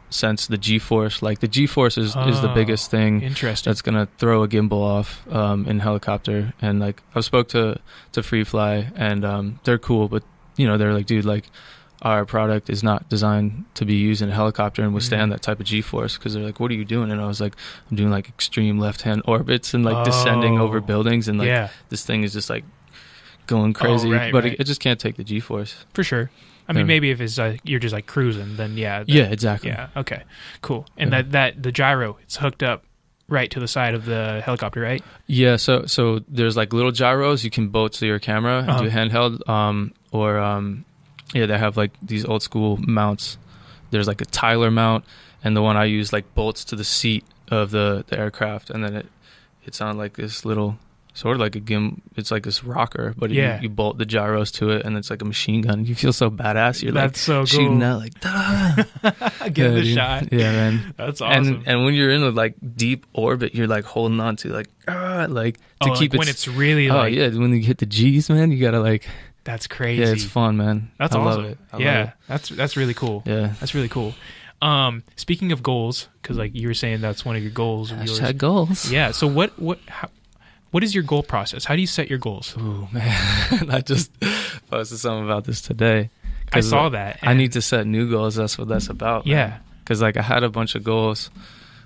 sense the G-force. Like the G-force is the biggest thing that's gonna throw a gimbal off in helicopter. And like I've spoke to Freefly, and they're cool, but you know, they're like, dude, like our product is not designed to be used in a helicopter and withstand that type of G-force. Because they're like, what are you doing? And I was like, I'm doing like extreme left-hand orbits and like descending over buildings, and like this thing is just like going crazy, but it just can't take the G-force for sure. I mean, maybe if it's you're just like cruising, then exactly. Yeah, okay, cool. And that the gyro, it's hooked up right to the side of the helicopter, right? Yeah. So there's like little gyros you can bolt to your camera and do handheld, they have like these old school mounts. There's like a Tyler mount, and the one I use like bolts to the seat of the aircraft, and then it's on like this little, sort of like a it's like this rocker, but you bolt the gyros to it, and it's like a machine gun. You feel so badass. You're That's like so cool. Shooting out like get the shot. Yeah, man. That's awesome. And when you're in a like deep orbit, you're like holding on to like to keep it when it's really like when you hit the G's, man, you gotta like. That's crazy. Yeah, it's fun, man. That's I awesome. Love it. I love it. That's really cool. Yeah, that's really cool. Speaking of goals, because like you were saying, that's one of your goals. Hashtag goals. Yeah. So what is your goal process? How do you set your goals? Oh man, I just posted something about this today. I saw that. I need to set new goals. That's what that's about. Yeah. Because like I had a bunch of goals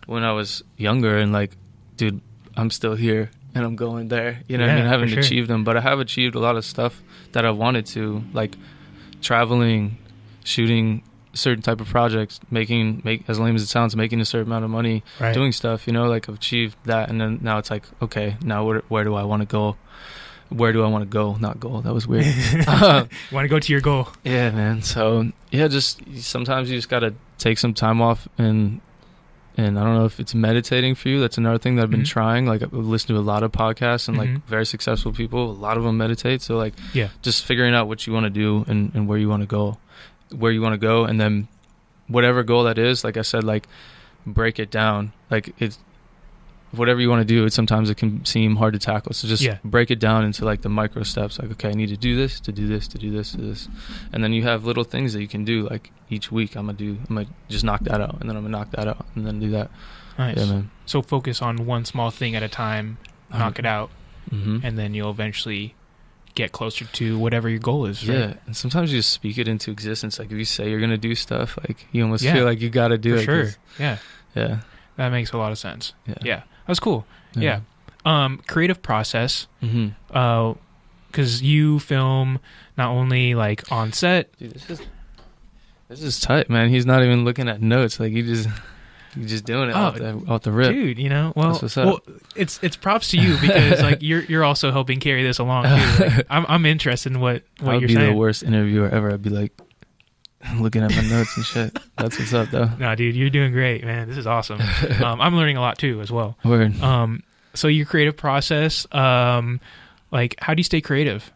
when I was younger, and like, dude, I'm still here and I'm going there. You know what I mean? I haven't achieved them, but I have achieved a lot of stuff that I wanted to, like traveling, shooting certain type of projects, make as lame as it sounds, making a certain amount of money, doing stuff, you know, like I've achieved that. And then now it's like, okay, now where do I want to go? Where do I want to go? Not goal. That was weird. Want to go to your goal. Yeah, man. So yeah, just sometimes you just got to take some time off, and I don't know if it's meditating for you. That's another thing that I've been trying. Like I've listened to a lot of podcasts, and like very successful people, a lot of them meditate. So like, just figuring out what you want to do and where you want to go, and then whatever goal that is, like I said, like break it down. Like it's whatever you want to do. Sometimes it can seem hard to tackle. So just break it down into like the micro steps. Like, okay, I need to do this, to do this, to do this, to this. And then you have little things that you can do. Like each week I'm going to just knock that out, and then I'm going to knock that out, and then do that. Nice. Yeah, man. So focus on one small thing at a time, knock it out, and then you'll eventually get closer to whatever your goal is. Right? Yeah. And sometimes you just speak it into existence. Like if you say you're going to do stuff, like you almost feel like you got to do it. For sure. Yeah. Yeah. That makes a lot of sense. Yeah. That's cool. Yeah. Creative process. Because you film not only like on set. Dude, this is tight, man. He's not even looking at notes. Like you're just doing it off the rip. Dude, you know, well, it's props to you, because like you're also helping carry this along too. Like, I'm interested in what you're saying. I'd be the worst interviewer ever. I'd be like looking at my notes and shit. That's what's up, though. No, dude, you're doing great, man. This is awesome. I'm learning a lot too, as well. Word. So your creative process, like how do you stay creative?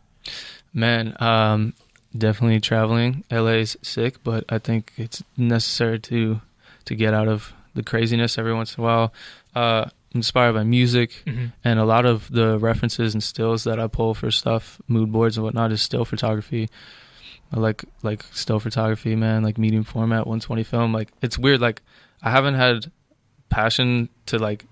Man, definitely traveling. LA's sick, but I think it's necessary to get out of the craziness every once in a while. Inspired by music, and a lot of the references and stills that I pull for stuff, mood boards and whatnot, is still photography. I like still photography, man, like medium format, 120 film. Like it's weird, like I haven't had passion to like,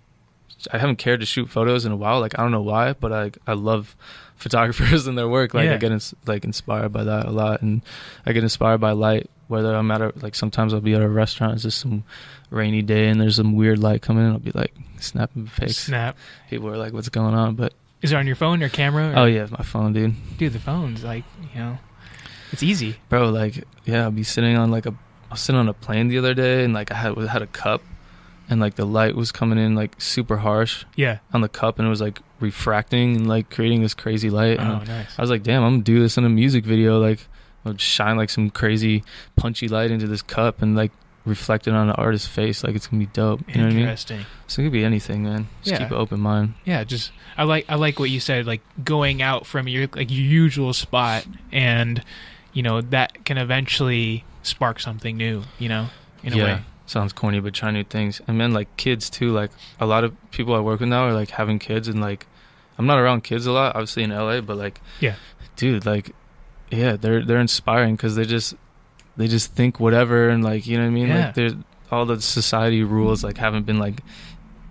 I haven't cared to shoot photos in a while. Like I don't know why, but I love photographers and their work. Like I get inspired by that a lot, and I get inspired by light. Whether I'm like sometimes I'll be at a restaurant, it's just some rainy day and there's some weird light coming in, I'll be like snapping pics. Snap. People are like, what's going on? But is it on your phone or camera? Or? Oh yeah, my phone, dude. Dude, the phone's like, you know, it's easy, bro. Like I'll be sitting on I was sitting on a plane the other day, and like I had a cup, and like the light was coming in like super harsh on the cup, and it was like refracting and like creating this crazy light. And nice. I was like, damn, I'm gonna do this in a music video. Like I'll shine like some crazy punchy light into this cup, and like reflected on the artist's face. Like, it's gonna be dope. You know what I mean? Interesting. So it could be anything, man. Just keep an open mind. Yeah, just I like what you said, like going out from your usual spot, and that can eventually spark something new, in a way. Sounds corny, but try new things. And then like kids too, like a lot of people I work with now are like having kids, and like I'm not around kids a lot, obviously in LA, but like dude, like they're inspiring because they just think whatever, and like, you know what I mean? Like there's all the society rules like haven't been like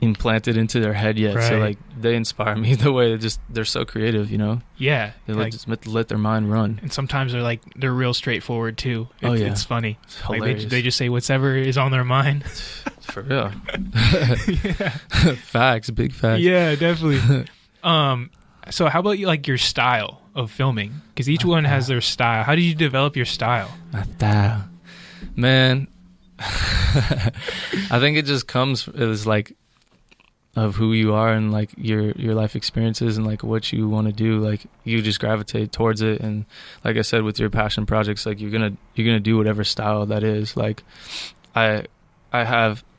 implanted into their head yet. Right. So like they inspire me the way they're so creative, Yeah. They like, just let their mind run. And sometimes they're real straightforward too. It's funny. It's hilarious. They just say whatever is on their mind. For real. Facts, big facts. Yeah, definitely. So how about your style of filming? Because each one has their style. How did you develop your style? Man, I think it just comes as like of who you are and like your life experiences and like what you want to do. Like you just gravitate towards it, and like I said, with your passion projects, like you're gonna do whatever style that is. Like I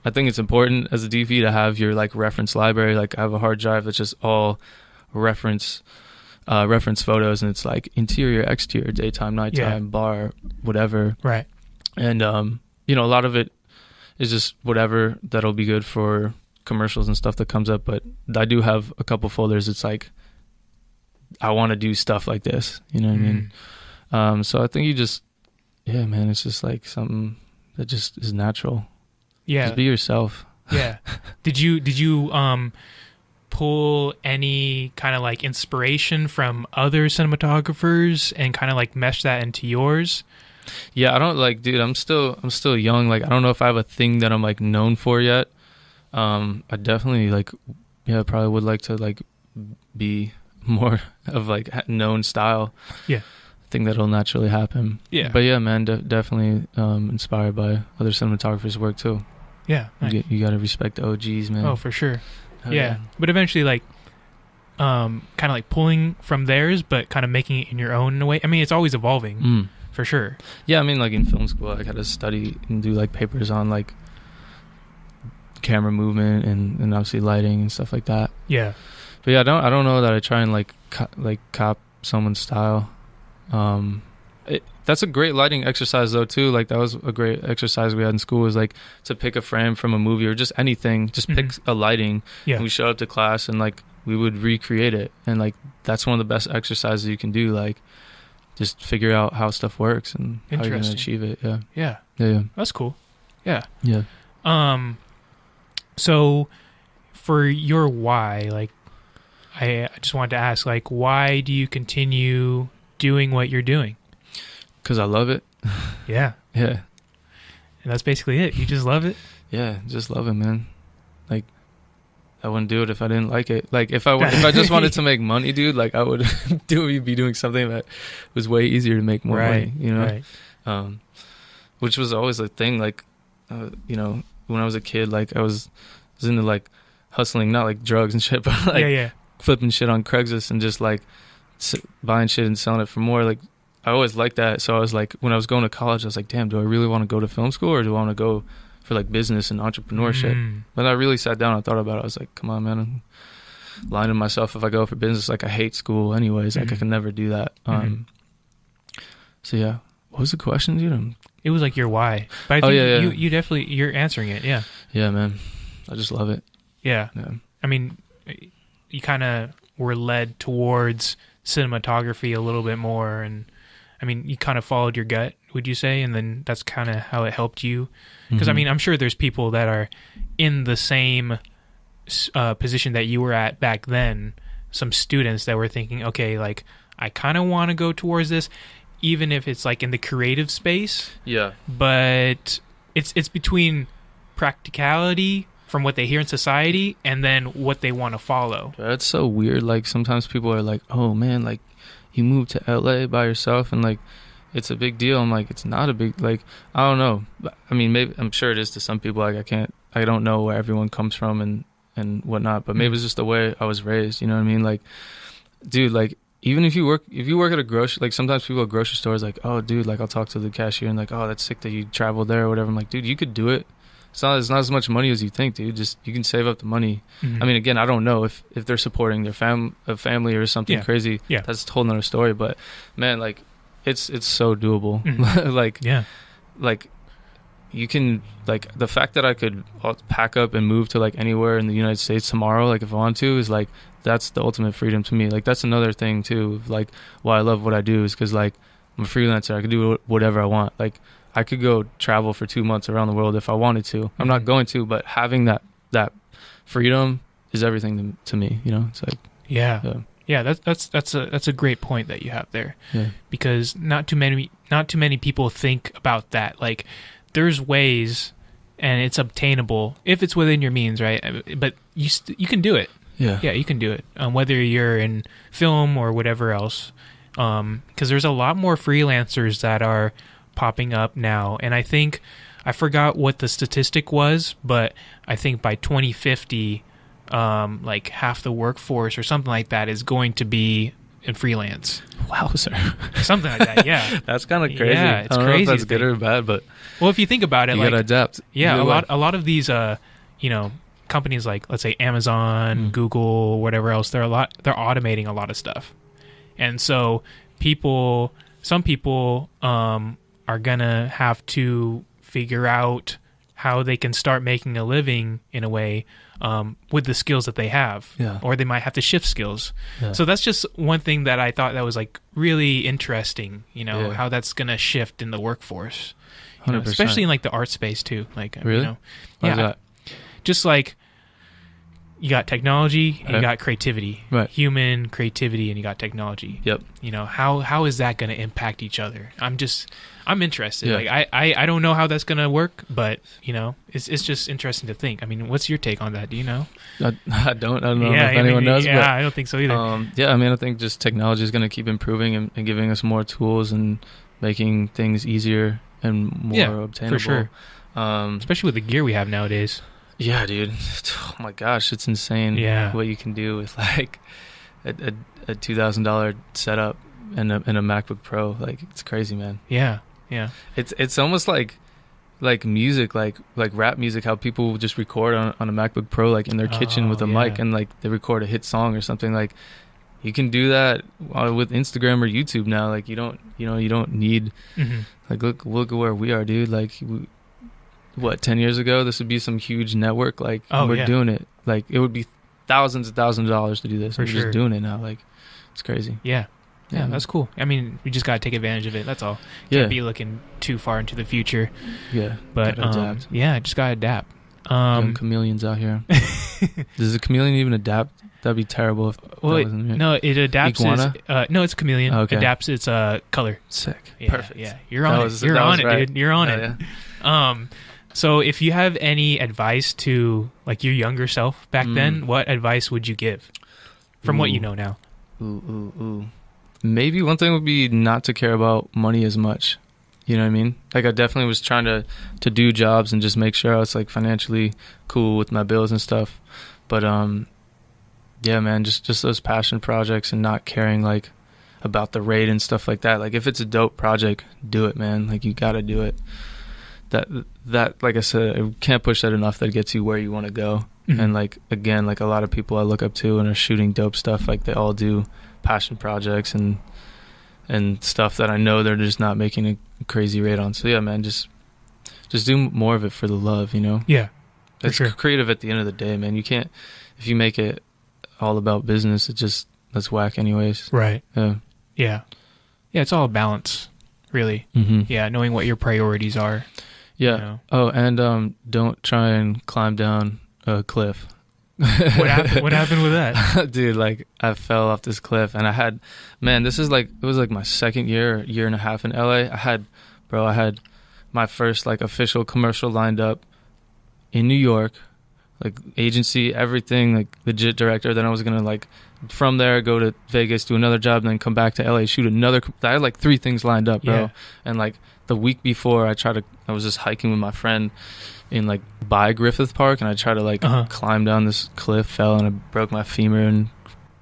think it's important as a DP to have your like reference library. Like I have a hard drive that's just all reference photos, and it's like interior, exterior, daytime, nighttime, bar, whatever. Right. And a lot of it is just whatever that'll be good for commercials and stuff that comes up. But I do have a couple folders. It's like I want to do stuff like this. You know what I mean? So I think you just, man, it's just like something that just is natural. Yeah. Just be yourself. Yeah. Did you pull any kind of like inspiration from other cinematographers and kind of like mesh that into yours? Yeah, I don't like, dude, I'm still young. Like, I don't know if I have a thing that I'm like known for yet. I definitely like, probably would like to like be more of like known style. Yeah. I think that'll naturally happen. Yeah. But yeah, man, definitely inspired by other cinematographers' work too. Yeah. Nice. You got to respect the OGs, man. Oh, for sure. Yeah. But eventually like, kind of like pulling from theirs, but kind of making it in your own way. I mean, it's always evolving. For sure. Yeah, I mean, like in film school, I had to study and do like papers on like camera movement and obviously lighting and stuff like that. Yeah. But yeah, I don't know that I try and like cop someone's style. That's a great lighting exercise though too. Like that was a great exercise we had in school, was like to pick a frame from a movie or just anything. Just pick a lighting. Yeah. And we showed up to class and like we would recreate it, and like that's one of the best exercises you can do. Like, just figure out how stuff works and how you're going to achieve it. Yeah. That's cool. Yeah. So for your why, like, I just wanted to ask, like, why do you continue doing what you're doing? Because I love it. Yeah. And that's basically it. You just love it? Yeah, just love it, man. Like, I wouldn't do it if I didn't like it. Like if I just wanted to make money, dude, like I would be doing something that was way easier to make more money, Right. Which was always a thing. Like, when I was a kid, like I was into like hustling, not like drugs and shit, but like flipping shit on Craigslist and just like buying shit and selling it for more. Like I always liked that. So I was like, when I was going to college, I was like, damn, do I really want to go to film school, or do I want to go for like business and entrepreneurship? But I really sat down and thought about it. I was like, come on, man, I'm lying to myself if I go for business. Like I hate school anyways. Like I can never do that. So yeah, what was the question, dude? It was like your why. But I think you definitely, you're answering it. Yeah, man, I just love it. Yeah. I mean, you kind of were led towards cinematography a little bit more, and I mean, you kind of followed your gut, would you say? And then that's kind of how it helped you. Because, I mean, I'm sure there's people that are in the same position that you were at back then, some students that were thinking, okay, like, I kind of want to go towards this, even if it's, like, in the creative space. Yeah. But it's between practicality from what they hear in society and then what they want to follow. That's so weird. Like, sometimes people are like, oh, man, like, you moved to L.A. by yourself, and, like, it's a big deal. I'm like, it's not a big, like, I don't know. I mean, maybe, I'm sure it is to some people. Like, I don't know where everyone comes from and whatnot, but maybe it's just the way I was raised. You know what I mean? Like, dude, like, even if you work at a grocery, like sometimes people at grocery stores like, oh dude, like I'll talk to the cashier and like, oh that's sick that you traveled there or whatever. I'm like, dude, you could do it. It's not as much money as you think, dude. Just you can save up the money. I mean, again, I don't know if they're supporting their family or something crazy. Yeah, that's a whole nother story. But man, like it's so doable. Like you can, like the fact that I could pack up and move to like anywhere in the United States tomorrow, like if I want to, is like that's the ultimate freedom to me. Like that's another thing too, like why I love what I do is because like I'm a freelancer. I can do whatever I want. Like I could go travel for 2 months around the world if I wanted to. I'm not going to, but having that freedom is everything to me. You know, it's like that's a great point that you have there. Yeah, because not too many people think about that. Like there's ways, and it's obtainable if it's within your means, right? But you can do it. Yeah, you can do it. Whether you're in film or whatever else, because there's a lot more freelancers that are popping up now, and I think I forgot what the statistic was, but I think by 2050 like half the workforce or something like that is going to be in freelance. Wow, sir. Something like that. Yeah. That's kind of crazy. Yeah, it's I don't crazy. know if that's good or bad, but well, if you think about it, you like gotta adapt. Yeah, a lot of these companies like, let's say Amazon, Google, whatever else, they're automating a lot of stuff. And so some people are gonna have to figure out how they can start making a living in a way with the skills that they have, or they might have to shift skills. So that's just one thing that I thought that was like really interesting, how that's gonna shift in the workforce, especially in like the art space too. Like, really? Just like you got technology and you got creativity, right? Human creativity and you got technology. Yep. How is that going to impact each other? I'm interested. Yeah. Like I don't know how that's going to work, but it's just interesting to think. I mean, what's your take on that? Do you know? I don't know if anyone knows. Yeah, but, I don't think so either. I mean, I think just technology is going to keep improving and giving us more tools and making things easier and more obtainable. For sure. Especially with the gear we have nowadays. Yeah, dude. Oh my gosh, it's insane. Yeah. What you can do with like a $2,000 setup and a MacBook Pro. Like it's crazy, man. Yeah. It's almost like music, like rap music. How people just record on a MacBook Pro, like in their kitchen with a mic, and like they record a hit song or something. Like you can do that with Instagram or YouTube now. Like you don't need like look at where we are, dude. Like. 10 years ago this would be some huge network, like we're doing it, like it would be thousands and thousands of dollars to do this. We're just doing it now. Like it's crazy. Yeah, that's cool. I mean, we just got to take advantage of it, that's all. Can't be looking too far into the future. But adapt. Just gotta adapt. Young chameleons out here. Does a chameleon even adapt? That'd be terrible if that wasn't here. No, it adapts. No, it's a chameleon. Okay. Adapts its color. Sick. Perfect. Yeah, you're on it. You're on it, right. Dude. You're on it. Yeah. So if you have any advice to like your younger self back then, what advice would you give from what you know now? Maybe one thing would be not to care about money as much. You know what I mean? Like I definitely was trying to do jobs and just make sure I was like financially cool with my bills and stuff. But yeah, man, just those passion projects and not caring like about the rate and stuff like that. Like if it's a dope project, do it, man. Like you got to do it. That like I said, I can't push that enough. That gets you where you want to go. And like again, like a lot of people I look up to and are shooting dope stuff, like they all do passion projects and stuff that I know they're just not making a crazy rate on. So yeah, man, just do more of it for the love, Yeah, it's creative at the end of the day, man. You can't, if you make it all about business, that's whack anyways. Right. Yeah, it's all a balance, really. Yeah, knowing what your priorities are. Yeah. Oh, and don't try and climb down a cliff. What happened with that? Dude, like I fell off this cliff and it was like my second year and a half in LA. I had my first like official commercial lined up in New York, like agency, everything, like legit director. Then I was gonna like from there go to Vegas, do another job, and then come back to LA, shoot another. I had like 3 things lined up, bro. Yeah. And like the week before, I was just hiking with my friend in like by Griffith Park, and I tried to like climb down this cliff, fell, and I broke my femur and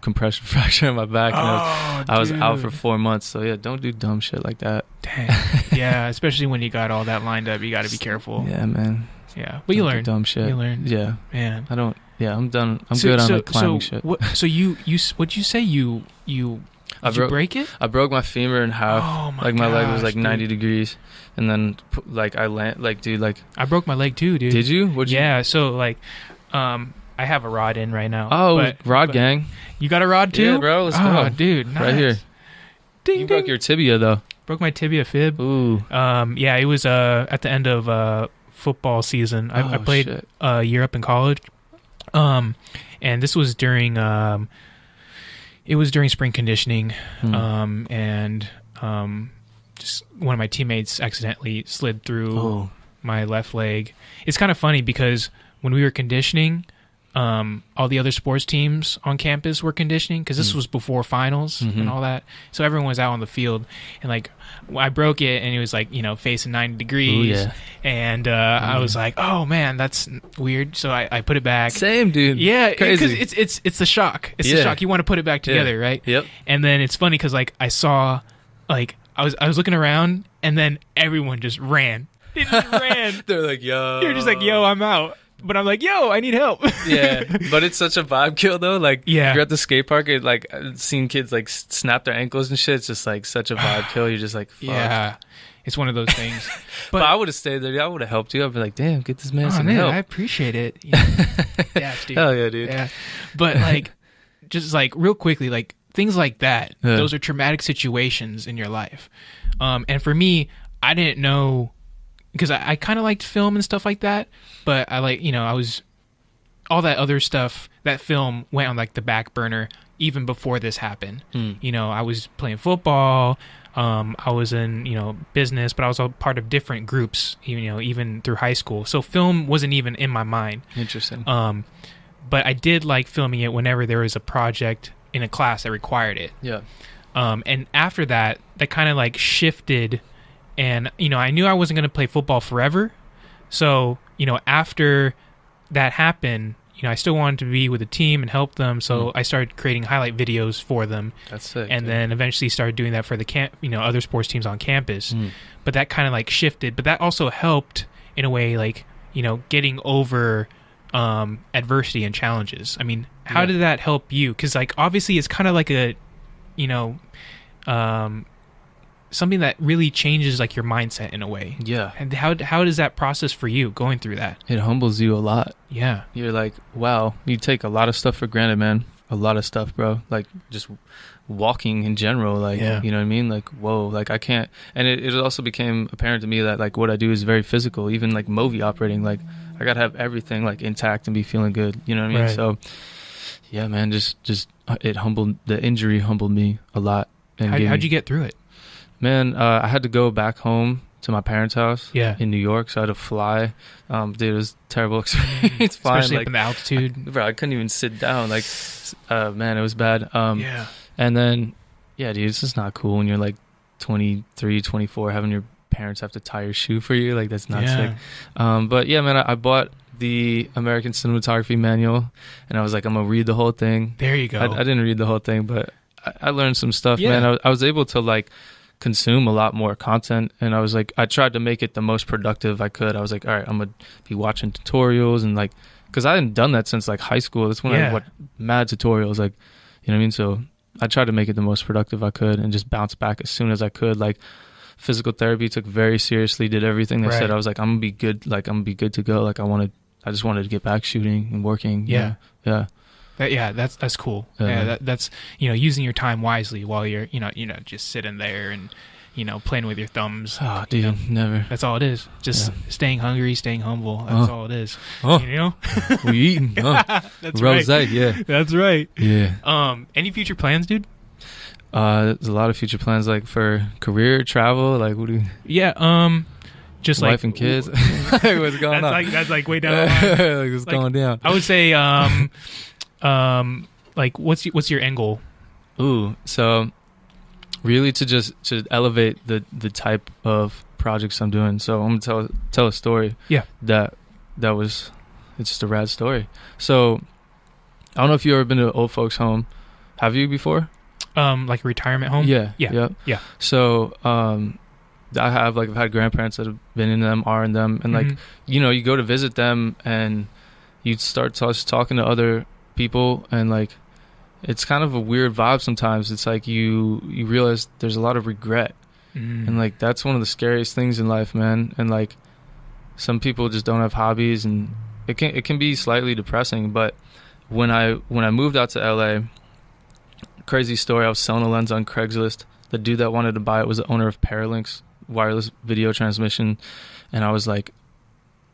compression fracture in my back, and I was out for 4 months. So yeah, don't do dumb shit like that. Dang. Yeah, especially when you got all that lined up, you got to be careful. Yeah, man. Yeah, but you learn dumb shit. You learn. Yeah, man. I don't. Yeah, I'm done. I'm good on like climbing shit. So you what'd you say you break it? I broke my femur in half. Oh my Like my leg was like dude. 90 degrees, and then like I I broke my leg too, dude. Did you? What'd you? Yeah. So like, I have a rod in right now. Oh, rod gang. You got a rod too? Yeah, bro. Let's go. Oh, dude, nice. Right here. Ding, You broke your tibia though. Broke my tibia fib. Ooh. Yeah, it was at the end of football season. I played a year up in college. And this was during spring conditioning. And just one of my teammates accidentally slid through my left leg. It's kind of funny because when we were conditioning, all the other sports teams on campus were conditioning because this was before finals and all that. So everyone was out on the field, and like I broke it, and it was like facing 90 degrees. Ooh, yeah. And I was like, oh man, that's weird. So I put it back. Same, dude. Yeah, crazy. Because it's the shock. It's the shock. You want to put it back together, right? Yep. And then it's funny because like I saw, like I was looking around, and then everyone just ran. They just ran. They're like, yo. You're just like, yo, I'm out. But I'm like, yo, I need help. Yeah, but it's such a vibe kill though. Like, yeah. You're at the skate park, and like seeing kids like snap their ankles and shit. It's just like such a vibe kill. You're just like, fuck. Yeah, it's one of those things. But I would have stayed there. I would have helped you. I'd be like, damn, get this man some help. I appreciate it. Yeah, dude. Hell yeah, dude. Yeah, but like, just like real quickly, like things like that. Yeah. Those are traumatic situations in your life. And for me, I didn't know. Because I kind of liked film and stuff like that, but I like, I was, all that other stuff, that film went on like the back burner even before this happened. I was playing football, I was in, business, but I was a part of different groups, even through high school. So film wasn't even in my mind. Interesting. But I did like filming it whenever there was a project in a class that required it. Yeah. And after that kind of like shifted. And, I knew I wasn't going to play football forever. So, after that happened, I still wanted to be with the team and help them. So I started creating highlight videos for them. That's sick. And then eventually started doing that for the other sports teams on campus. But that kind of like shifted. But that also helped in a way, like, getting over adversity and challenges. I mean, how did that help you? Because, like, obviously it's kind of like a, something that really changes like your mindset in a way. Yeah. And how does that process for you going through that? It humbles you a lot. Yeah. You're like, wow, you take a lot of stuff for granted, man. A lot of stuff, bro. Like just walking in general, like, you know what I mean? Like, whoa, like I can't. And it also became apparent to me that like what I do is very physical, even like movie operating. Like I got to have everything like intact and be feeling good. You know what I mean? Right. So yeah, man, just the injury humbled me a lot. And how'd you get through it? Man, I had to go back home to my parents' house in New York, so I had to fly. Dude, it was a terrible experience. Especially up in the altitude. Bro, I couldn't even sit down. Like, man, it was bad. Yeah. And then, yeah, dude, it's just not cool when you're like 23, 24, having your parents have to tie your shoe for you. Like, that's not sick. But yeah, man, I bought the American Cinematography Manual, and I was like, I'm going to read the whole thing. There you go. I didn't read the whole thing, but I learned some stuff, man. I was able to, like, consume a lot more content, and I was like, I tried to make it the most productive I could. I was like, all right, I'm gonna be watching tutorials, and like, because I hadn't done that since like high school. That's when I watched mad tutorials, like, you know what I mean? So I tried to make it the most productive I could and just bounce back as soon as I could. Like physical therapy took very seriously, did everything they said. I was like, I'm gonna be good, like I'm gonna be good to go. Like I just wanted to get back shooting and working. Yeah. That's cool. That's using your time wisely while you're just sitting there and playing with your thumbs. Oh, dude, never. That's all it is. Just staying hungry, staying humble. That's all it is. We eating. That's Rose, right. Yeah, that's right. Yeah. Any future plans, dude? There's a lot of future plans, like for career, travel. Like, what do you? Yeah. Just wife like and kids. What's going on? That's like way down the line. Like what's going down? I would say, like what's your end goal? Ooh, so really to elevate the type of projects I'm doing. So I'm gonna tell a story. Yeah. It's just a rad story. So I don't know if you've ever been to an old folks home. Have you before? Like a retirement home? Yeah. Yeah. Yeah. So, I've had grandparents that have been in them, are in them, and like, you know, you go to visit them and you start talking to other people, and like, it's kind of a weird vibe sometimes. It's like you realize there's a lot of regret, and like, that's one of the scariest things in life, man. And like, some people just don't have hobbies, and it can be slightly depressing. But when I moved out to LA, crazy story, I was selling a lens on Craigslist. The dude that wanted to buy it was the owner of Paralinx wireless video transmission, and I was like,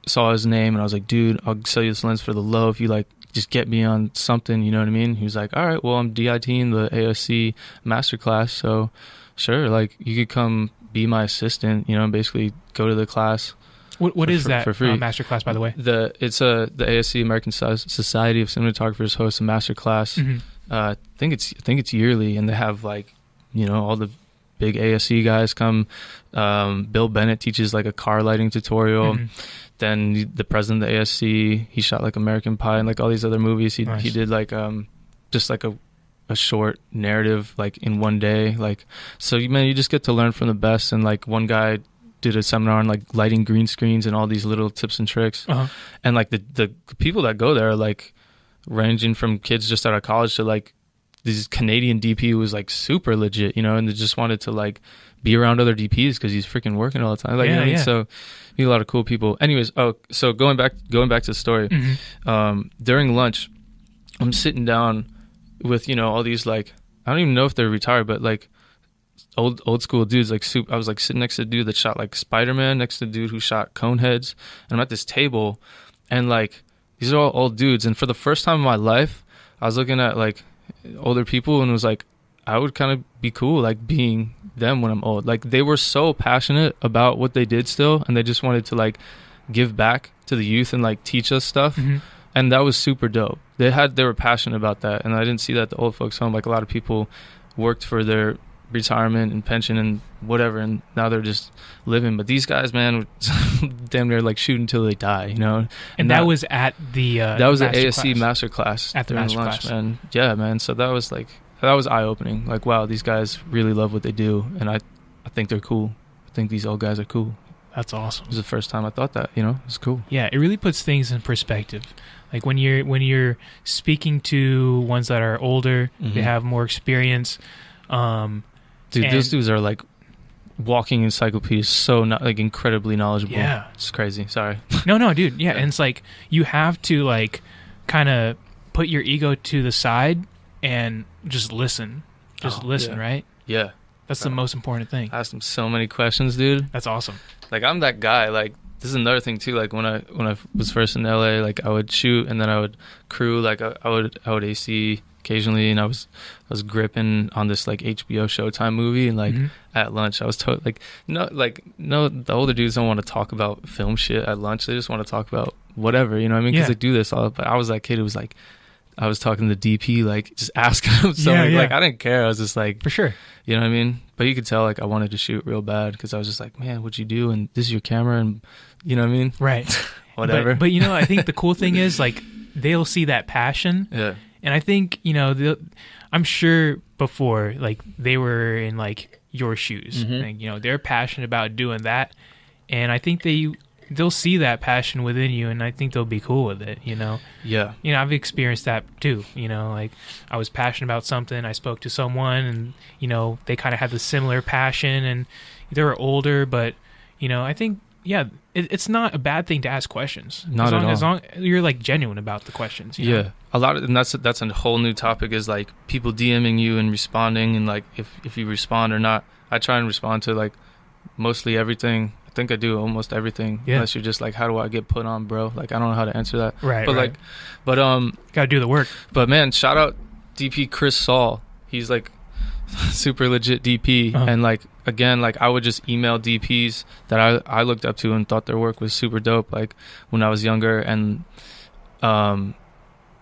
saw his name, and I was like, dude, I'll sell you this lens for the low if you like just get me on something, you know what I mean? He was like, all right, well, I'm DITing the ASC masterclass, so sure, like, you could come be my assistant, you know, and basically go to the class. What is that for free. masterclass, by the way? The ASC, American Society of Cinematographers, hosts a masterclass. I think it's yearly, and they have, like, you know, all the big ASC guys come. Bill Bennett teaches like a car lighting tutorial. Then the president of the ASC, he shot like American Pie and like all these other movies. He did like just like a short narrative like in one day. Like, so you just get to learn from the best. And like, one guy did a seminar on like lighting green screens and all these little tips and tricks. And like the people that go there are like ranging from kids just out of college to like this Canadian DP who was like super legit, you know, and they just wanted to like be around other DPs because he's freaking working all the time. Like, you know what I mean? So meet a lot of cool people. Anyways, so going back to the story, during lunch, I'm sitting down with, you know, all these like, I don't even know if they're retired, but like old school dudes. Like, I was like sitting next to a dude that shot like Spider-Man, next to a dude who shot Coneheads, and I'm at this table, and like these are all old dudes. And for the first time in my life, I was looking at like older people and was like, I would kind of be cool like being them when I'm old. Like, they were so passionate about what they did still, and they just wanted to like give back to the youth and like teach us stuff. And that was super dope. They were passionate about that, and I didn't see that at the old folks home. Like, a lot of people worked for their retirement and pension and whatever, and now they're just living. But these guys, man, damn near like shoot until they die, you know. And that was at the that was the ASC masterclass at the masterclass, lunch, man. Yeah, man. So that was eye opening. Like, wow, these guys really love what they do, and I think they're cool. I think these old guys are cool. That's awesome. It was the first time I thought that, you know. It's cool. Yeah, it really puts things in perspective. Like, when you're speaking to ones that are older, they have more experience. Dude, those dudes are like walking encyclopedias, so not like incredibly knowledgeable. Yeah, it's crazy. Sorry. No, dude. Yeah, and it's like you have to like kind of put your ego to the side and just listen. Listen, right? Yeah, that's the most important thing. I asked him so many questions, dude. That's awesome. Like, I'm that guy. Like, this is another thing too. Like, when I was first in LA, like, I would shoot and then I would crew. Like, I would AC occasionally, and I was gripping on this like HBO Showtime movie, and like at lunch I was the older dudes don't want to talk about film shit at lunch. They just want to talk about whatever, you know what I mean? Because they do this all. But I was that kid who was like, I was talking to the DP, like just asking him something. Like, I didn't care. I was just like, for sure, you know what I mean? But you could tell like I wanted to shoot real bad, because I was just like, man, what'd you do? And this is your camera, and you know what I mean? Right. Whatever. But you know, I think the cool thing is like they'll see that passion. Yeah. And I think, you know, I'm sure before, like, they were in, like, your shoes. And, you know, they're passionate about doing that. And I think they'll see that passion within you, and I think they'll be cool with it, you know? Yeah. You know, I've experienced that, too. You know, like, I was passionate about something. I spoke to someone, and, you know, they kind of had the similar passion, and they were older. But, you know, I think, yeah, it's not a bad thing to ask questions. Not at all. As long as you're, like, genuine about the questions. You know? A lot of, and that's a whole new topic, is like people DMing you and responding, and like if you respond or not. I try and respond to like mostly everything. I think I do almost everything. Unless you're just like, how do I get put on, bro? Like, I don't know how to answer that. Right. But gotta do the work. But man, shout out DP Chris Saul. He's like super legit DP, and like, again, like, I would just email DPs that I looked up to and thought their work was super dope, like when I was younger, and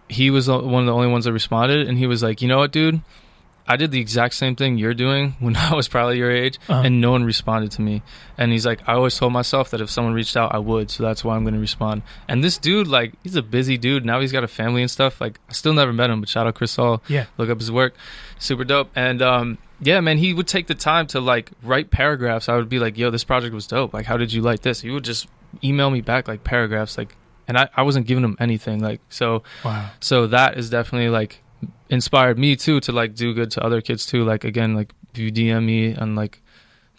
he was one of the only ones that responded, and he was like, you know what, dude, I did the exact same thing you're doing when I was probably your age, and no one responded to me. And he's like, I always told myself that if someone reached out, I would. So that's why I'm going to respond. And this dude, like, he's a busy dude. Now he's got a family and stuff. Like, I still never met him, but shout out Chris Hall. Yeah. Look up his work. Super dope. And yeah, man, he would take the time to like write paragraphs. I would be like, yo, this project was dope. Like, how did you like this? He would just email me back like paragraphs. Like, and I wasn't giving him anything. Like, so, wow. So that is definitely like inspired me too to like do good to other kids too. Like, again, like if you DM me and like,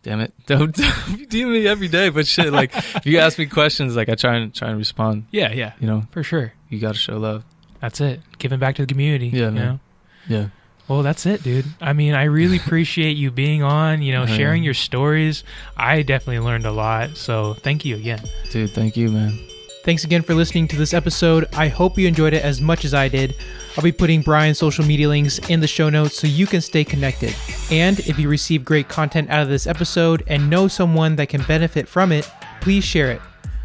damn it, don't DM me every day, but shit, like if you ask me questions, like I try and respond. Yeah, you know, for sure. You got to show love. That's it. Giving back to the community. Yeah, man. You know? Yeah. Well, that's it, dude. I mean, I really appreciate you being on, you know, sharing your stories. I definitely learned a lot. So thank you again. Dude, thank you, man. Thanks again for listening to this episode. I hope you enjoyed it as much as I did. I'll be putting Brian's social media links in the show notes so you can stay connected. And if you receive great content out of this episode and know someone that can benefit from it, please share it.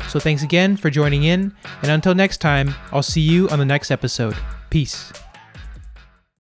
So thanks again for joining in. And until next time, I'll see you on the next episode. Peace.